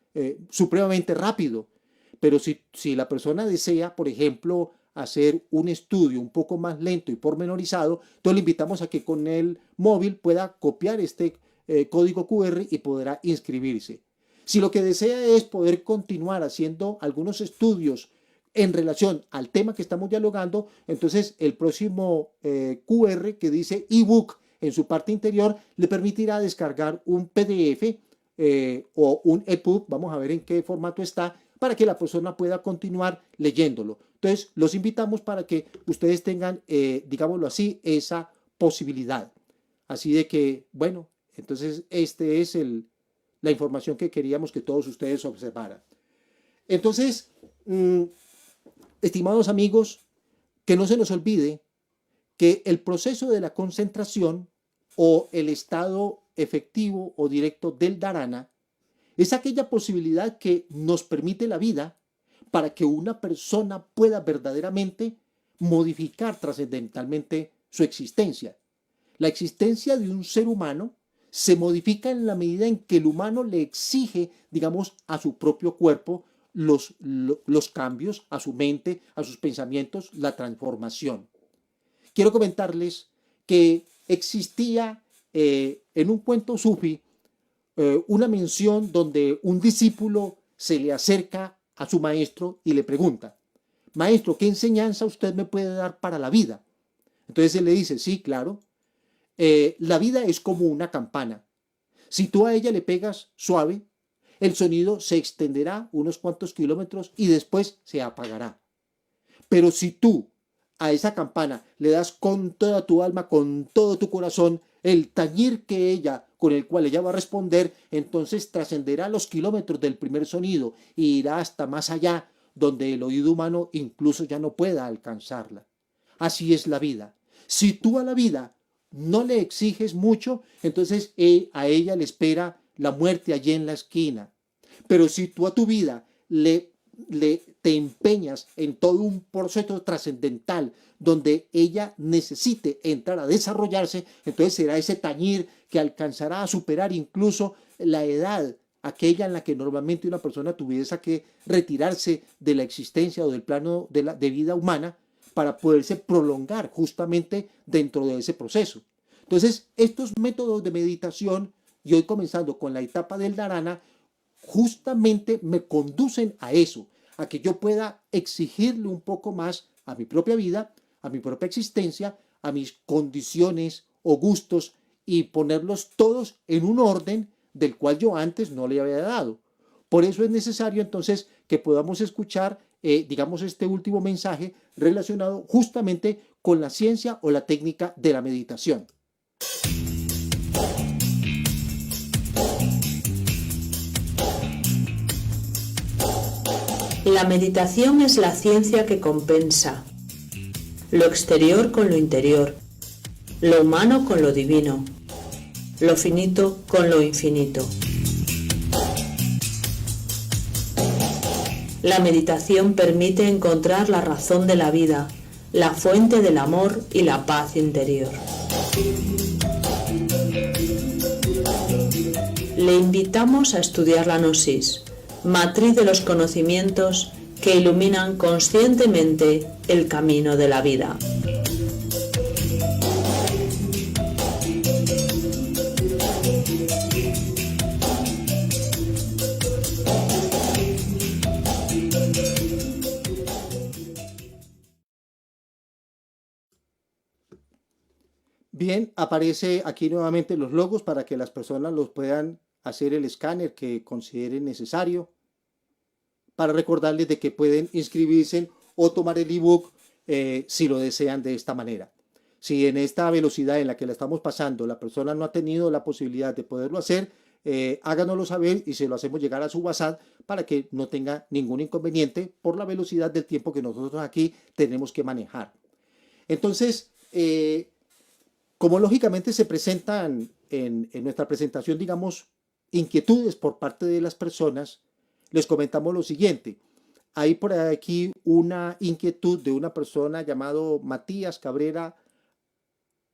supremamente rápido. Pero si la persona desea, por ejemplo, hacer un estudio un poco más lento y pormenorizado, entonces le invitamos a que con el móvil pueda copiar este código QR y podrá inscribirse. Si lo que desea es poder continuar haciendo algunos estudios en relación al tema que estamos dialogando, entonces el próximo QR que dice ebook en su parte interior le permitirá descargar un PDF o un EPUB, vamos a ver en qué formato está, para que la persona pueda continuar leyéndolo. Entonces, los invitamos para que ustedes tengan, digámoslo así, esa posibilidad. Así de que, bueno, entonces este es la información que queríamos que todos ustedes observaran. Entonces, estimados amigos, que no se nos olvide que el proceso de la concentración o el estado efectivo o directo del dharana es aquella posibilidad que nos permite la vida para que una persona pueda verdaderamente modificar trascendentalmente su existencia. La existencia de un ser humano se modifica en la medida en que el humano le exige, digamos, a su propio cuerpo los cambios, a su mente, a sus pensamientos, la transformación. Quiero comentarles que existía en un cuento sufi una mención donde un discípulo se le acerca a su maestro y le pregunta: maestro, ¿qué enseñanza usted me puede dar para la vida? Entonces él le dice: sí, claro, la vida es como una campana. Si tú a ella le pegas suave, el sonido se extenderá unos cuantos kilómetros y después se apagará. Pero si tú a esa campana le das con toda tu alma, con todo tu corazón, el tañir con el cual ella va a responder, entonces trascenderá los kilómetros del primer sonido e irá hasta más allá, donde el oído humano incluso ya no pueda alcanzarla. Así es la vida. Si tú a la vida no le exiges mucho, entonces a ella le espera la muerte allí en la esquina. Pero si tú a tu vida le te empeñas en todo un proceso trascendental donde ella necesite entrar a desarrollarse, entonces será ese tañir que alcanzará a superar incluso la edad, aquella en la que normalmente una persona tuviese que retirarse de la existencia o del plano de vida humana para poderse prolongar justamente dentro de ese proceso. Entonces, estos métodos de meditación, y hoy comenzando con la etapa del dharana, justamente me conducen a eso, a que yo pueda exigirle un poco más a mi propia vida, a mi propia existencia, a mis condiciones o gustos y ponerlos todos en un orden del cual yo antes no le había dado. Por eso es necesario entonces que podamos escuchar, digamos, este último mensaje relacionado justamente con la ciencia o la técnica de la meditación. La meditación es la ciencia que compensa lo exterior con lo interior, lo humano con lo divino, lo finito con lo infinito. La meditación permite encontrar la razón de la vida, la fuente del amor y la paz interior. Le invitamos a estudiar la gnosis, matriz de los conocimientos que iluminan conscientemente el camino de la vida. Bien, aparece aquí nuevamente los logos para que las personas los puedan hacer el escáner que consideren necesario, para recordarles de que pueden inscribirse o tomar el ebook si lo desean de esta manera. Si en esta velocidad en la que la estamos pasando la persona no ha tenido la posibilidad de poderlo hacer, háganoslo saber y se lo hacemos llegar a su WhatsApp para que no tenga ningún inconveniente por la velocidad del tiempo que nosotros aquí tenemos que manejar. Entonces, como lógicamente se presentan en nuestra presentación, digamos, inquietudes por parte de las personas, les comentamos lo siguiente. Hay por aquí una inquietud de una persona llamado Matías Cabrera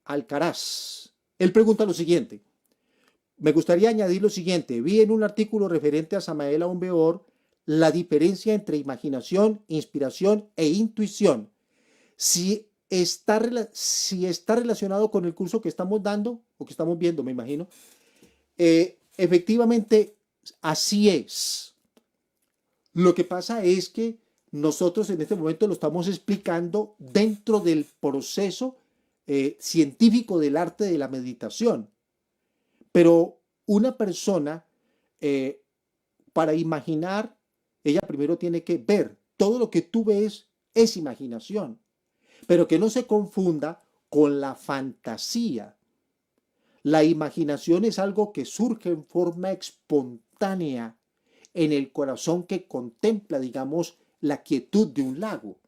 Alcaraz. Él pregunta lo siguiente. Me gustaría añadir lo siguiente. Vi en un artículo referente a Samael Aun Weor la diferencia entre imaginación, inspiración e intuición. Si está relacionado con el curso que estamos dando o que estamos viendo, me imagino. Efectivamente, así es. Lo que pasa es que nosotros en este momento lo estamos explicando dentro del proceso científico del arte de la meditación. Pero una persona, para imaginar, ella primero tiene que ver. Todo lo que tú ves es imaginación. Pero que no se confunda con la fantasía. La imaginación es algo que surge en forma espontánea en el corazón que contempla, digamos, la quietud de un lago.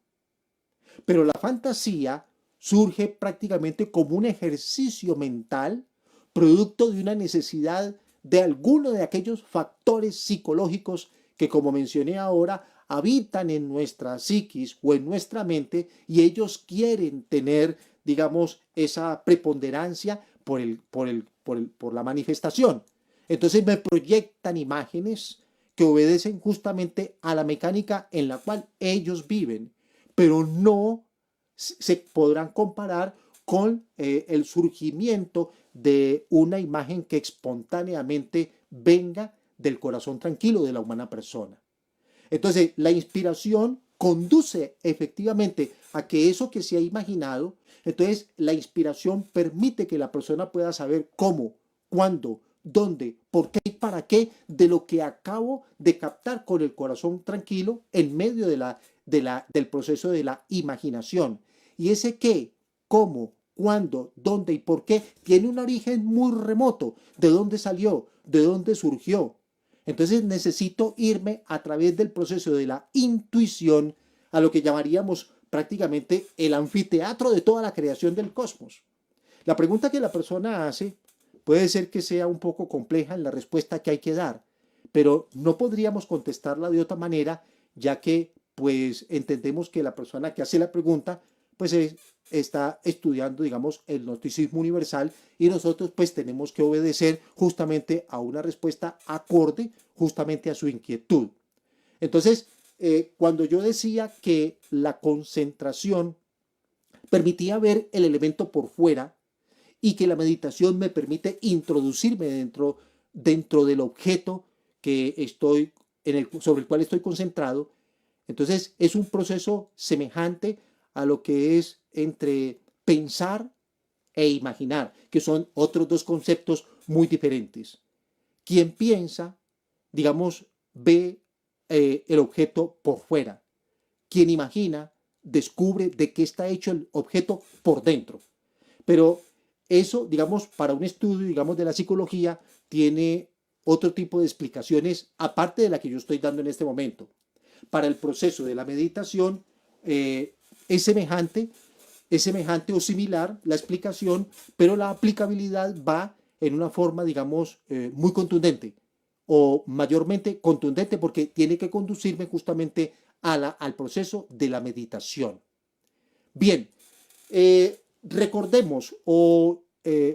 Pero la fantasía surge prácticamente como un ejercicio mental, producto de una necesidad de alguno de aquellos factores psicológicos que, como mencioné ahora, habitan en nuestra psiquis o en nuestra mente y ellos quieren tener, digamos, esa preponderancia por la manifestación. Entonces me proyectan imágenes que obedecen justamente a la mecánica en la cual ellos viven, pero no se podrán comparar con el surgimiento de una imagen que espontáneamente venga del corazón tranquilo de la humana persona. Entonces, la inspiración conduce efectivamente a que eso que se ha imaginado, entonces la inspiración permite que la persona pueda saber cómo, cuándo, dónde, por qué y para qué de lo que acabo de captar con el corazón tranquilo en medio del proceso de la imaginación. Y ese qué, cómo, cuándo, dónde y por qué tiene un origen muy remoto. ¿De dónde salió? ¿De dónde surgió? Entonces necesito irme a través del proceso de la intuición a lo que llamaríamos prácticamente el anfiteatro de toda la creación del cosmos. La pregunta que la persona hace puede ser que sea un poco compleja en la respuesta que hay que dar, pero no podríamos contestarla de otra manera ya que pues entendemos que la persona que hace la pregunta pues está estudiando, digamos, el gnosticismo universal y nosotros pues tenemos que obedecer justamente a una respuesta acorde justamente a su inquietud. Entonces, cuando yo decía que la concentración permitía ver el elemento por fuera y que la meditación me permite introducirme dentro del objeto que estoy sobre el cual estoy concentrado, entonces es un proceso semejante a lo que es entre pensar e imaginar, que son otros dos conceptos muy diferentes. Quien piensa, digamos, ve el objeto por fuera. Quien imagina, descubre de qué está hecho el objeto por dentro. Pero eso, digamos, para un estudio, digamos, de la psicología, tiene otro tipo de explicaciones aparte de la que yo estoy dando en este momento. Para el proceso de la meditación es semejante o similar la explicación, pero la aplicabilidad va en una forma, digamos, muy contundente o mayormente contundente porque tiene que conducirme justamente al proceso de la meditación. Bien, recordemos o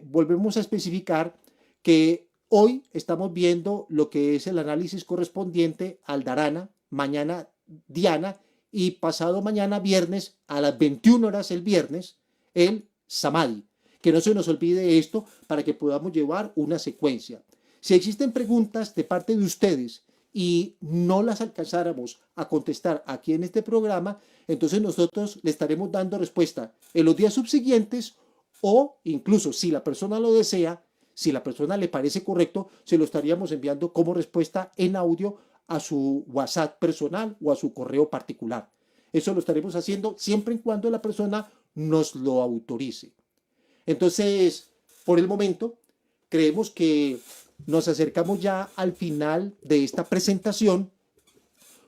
volvemos a especificar que hoy estamos viendo lo que es el análisis correspondiente al dharana, mañana dhyana y pasado mañana viernes a las 21 horas el viernes el samadhi. Que no se nos olvide esto para que podamos llevar una secuencia. Si existen preguntas de parte de ustedes y no las alcanzáramos a contestar aquí en este programa, entonces nosotros le estaremos dando respuesta en los días subsiguientes o incluso si la persona lo desea, si la persona le parece correcto, se lo estaríamos enviando como respuesta en audio a su WhatsApp personal o a su correo particular. Eso lo estaremos haciendo siempre y cuando la persona nos lo autorice. Entonces, por el momento, creemos que nos acercamos ya al final de esta presentación,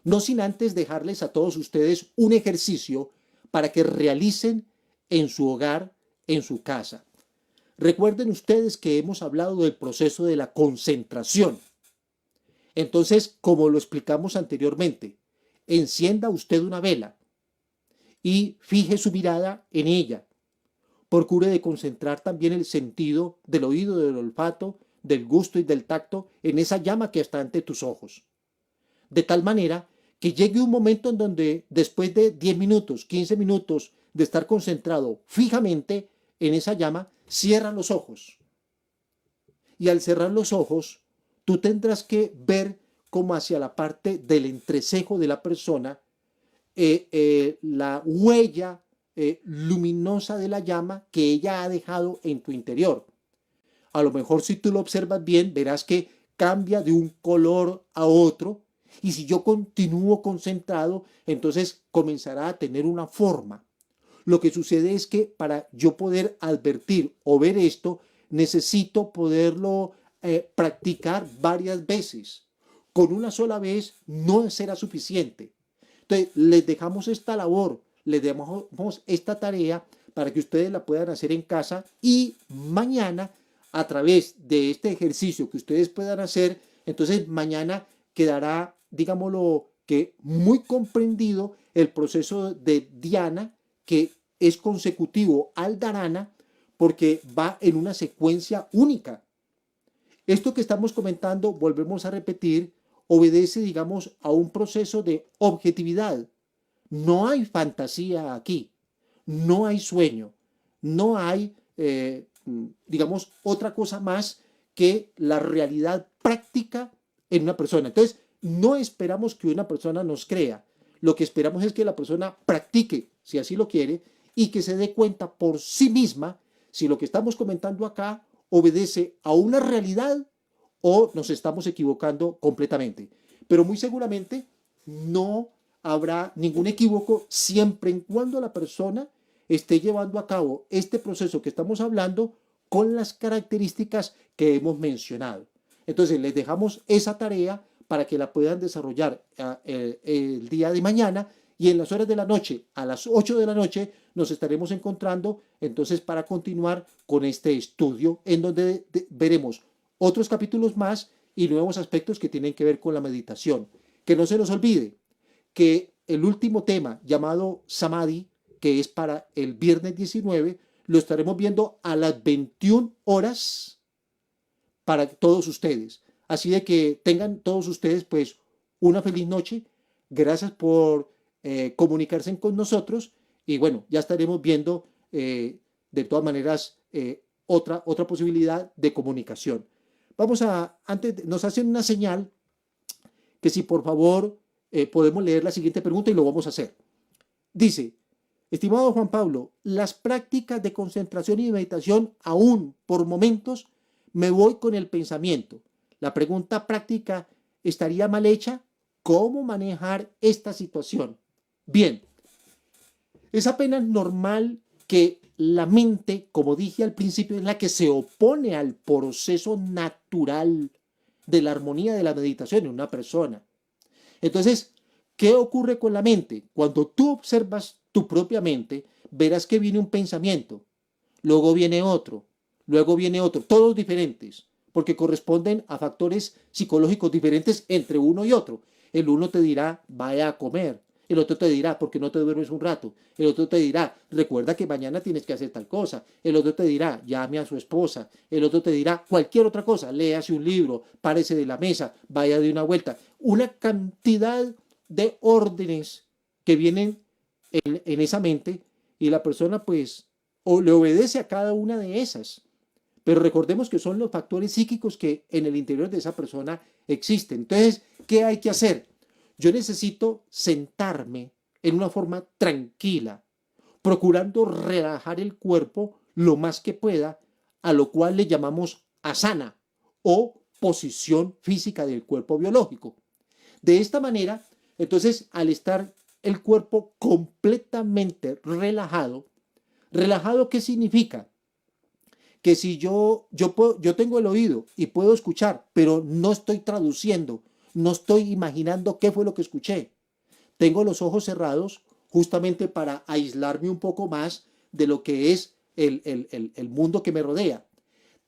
no sin antes dejarles a todos ustedes un ejercicio para que realicen en su hogar, en su casa. Recuerden ustedes que hemos hablado del proceso de la concentración. Entonces, como lo explicamos anteriormente, encienda usted una vela y fije su mirada en ella. Procure de concentrar también el sentido del oído, del olfato, del gusto y del tacto en esa llama que está ante tus ojos. De tal manera que llegue un momento en donde después de 10 minutos, 15 minutos de estar concentrado fijamente en esa llama, cierra los ojos. Y al cerrar los ojos, tú tendrás que ver como hacia la parte del entrecejo de la persona la huella luminosa de la llama que ella ha dejado en tu interior. A lo mejor si tú lo observas bien, verás que cambia de un color a otro y si yo continúo concentrado, entonces comenzará a tener una forma. Lo que sucede es que para yo poder advertir o ver esto, necesito poderlo practicar varias veces. Con una sola vez no será suficiente. Entonces, les dejamos esta labor, les dejamos esta tarea para que ustedes la puedan hacer en casa y mañana, a través de este ejercicio que ustedes puedan hacer, entonces mañana quedará, digámoslo, que muy comprendido el proceso de dhyana, que es consecutivo al dharana, porque va en una secuencia única. Esto que estamos comentando, volvemos a repetir, obedece, digamos, a un proceso de objetividad. No hay fantasía aquí, no hay sueño, no hay, digamos, otra cosa más que la realidad práctica en una persona. Entonces, no esperamos que una persona nos crea. Lo que esperamos es que la persona practique, si así lo quiere, y que se dé cuenta por sí misma si lo que estamos comentando acá obedece a una realidad o nos estamos equivocando completamente. Pero muy seguramente no habrá ningún equívoco siempre en cuando la persona esté llevando a cabo este proceso que estamos hablando con las características que hemos mencionado. Entonces les dejamos esa tarea para que la puedan desarrollar el día de mañana y en las horas de la noche, a las 8 de la noche, nos estaremos encontrando entonces para continuar con este estudio en donde veremos otros capítulos más y nuevos aspectos que tienen que ver con la meditación. Que no se nos olvide que el último tema llamado Samadhi, que es para el viernes 19, lo estaremos viendo a las 21 horas para todos ustedes. Así de que tengan todos ustedes pues una feliz noche. Gracias por comunicarse con nosotros y bueno, ya estaremos viendo de todas maneras otra posibilidad de comunicación. Vamos a, antes, nos hacen una señal que si por favor podemos leer la siguiente pregunta y lo vamos a hacer. Dice, estimado Juan Pablo, las prácticas de concentración y de meditación aún por momentos me voy con el pensamiento. La pregunta práctica estaría mal hecha. ¿Cómo manejar esta situación? Bien, es apenas normal que la mente, como dije al principio, es la que se opone al proceso natural de la armonía de la meditación en una persona. Entonces, ¿qué ocurre con la mente? Cuando tú observas tu propia mente, verás que viene un pensamiento, luego viene otro, todos diferentes, porque corresponden a factores psicológicos diferentes entre uno y otro. El uno te dirá, vaya a comer. El otro te dirá, ¿por qué no te duermes un rato? El otro te dirá, recuerda que mañana tienes que hacer tal cosa. El otro te dirá, llame a su esposa. El otro te dirá cualquier otra cosa, léase un libro, párese de la mesa, vaya de una vuelta. Una cantidad de órdenes que vienen en esa mente y la persona pues o le obedece a cada una de esas. Pero recordemos que son los factores psíquicos que en el interior de esa persona existen. Entonces, ¿qué hay que hacer? Yo necesito sentarme en una forma tranquila, procurando relajar el cuerpo lo más que pueda, a lo cual le llamamos asana o posición física del cuerpo biológico. De esta manera, entonces, al estar el cuerpo completamente relajado, ¿relajado qué significa? Que si yo tengo el oído y puedo escuchar, pero no estoy traduciendo, no estoy imaginando qué fue lo que escuché. Tengo los ojos cerrados justamente para aislarme un poco más de lo que es el mundo que me rodea.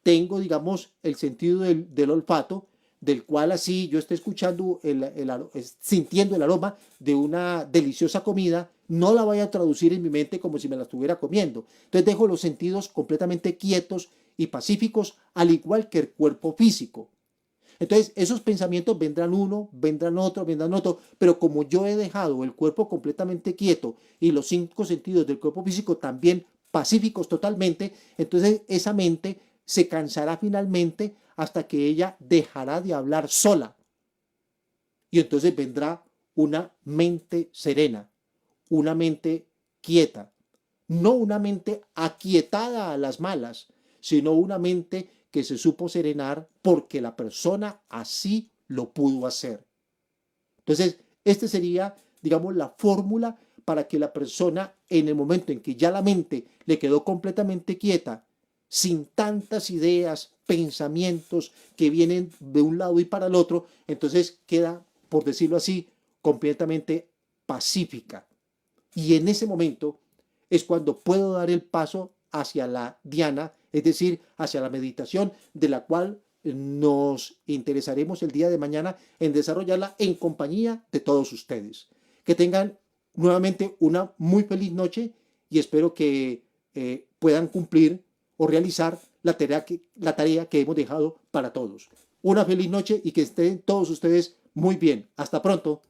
Tengo, digamos, el sentido del olfato, del cual así yo esté escuchando, sintiendo el aroma de una deliciosa comida, no la voy a traducir en mi mente como si me la estuviera comiendo. Entonces dejo los sentidos completamente quietos y pacíficos, al igual que el cuerpo físico. Entonces esos pensamientos vendrán uno, vendrán otro, pero como yo he dejado el cuerpo completamente quieto y los 5 sentidos del cuerpo físico también pacíficos totalmente, entonces esa mente se cansará finalmente hasta que ella dejará de hablar sola. Y entonces vendrá una mente serena, una mente quieta, no una mente aquietada a las malas, sino una mente que se supo serenar porque la persona así lo pudo hacer. Entonces, esta sería, digamos, la fórmula para que la persona, en el momento en que ya la mente le quedó completamente quieta, sin tantas ideas, pensamientos que vienen de un lado y para el otro, entonces queda, por decirlo así, completamente pacífica. Y en ese momento es cuando puedo dar el paso hacia la dhyana, es decir, hacia la meditación, de la cual nos interesaremos el día de mañana en desarrollarla en compañía de todos ustedes. Que tengan nuevamente una muy feliz noche y espero que puedan cumplir o realizar la tarea que hemos dejado para todos. Una feliz noche y que estén todos ustedes muy bien. Hasta pronto.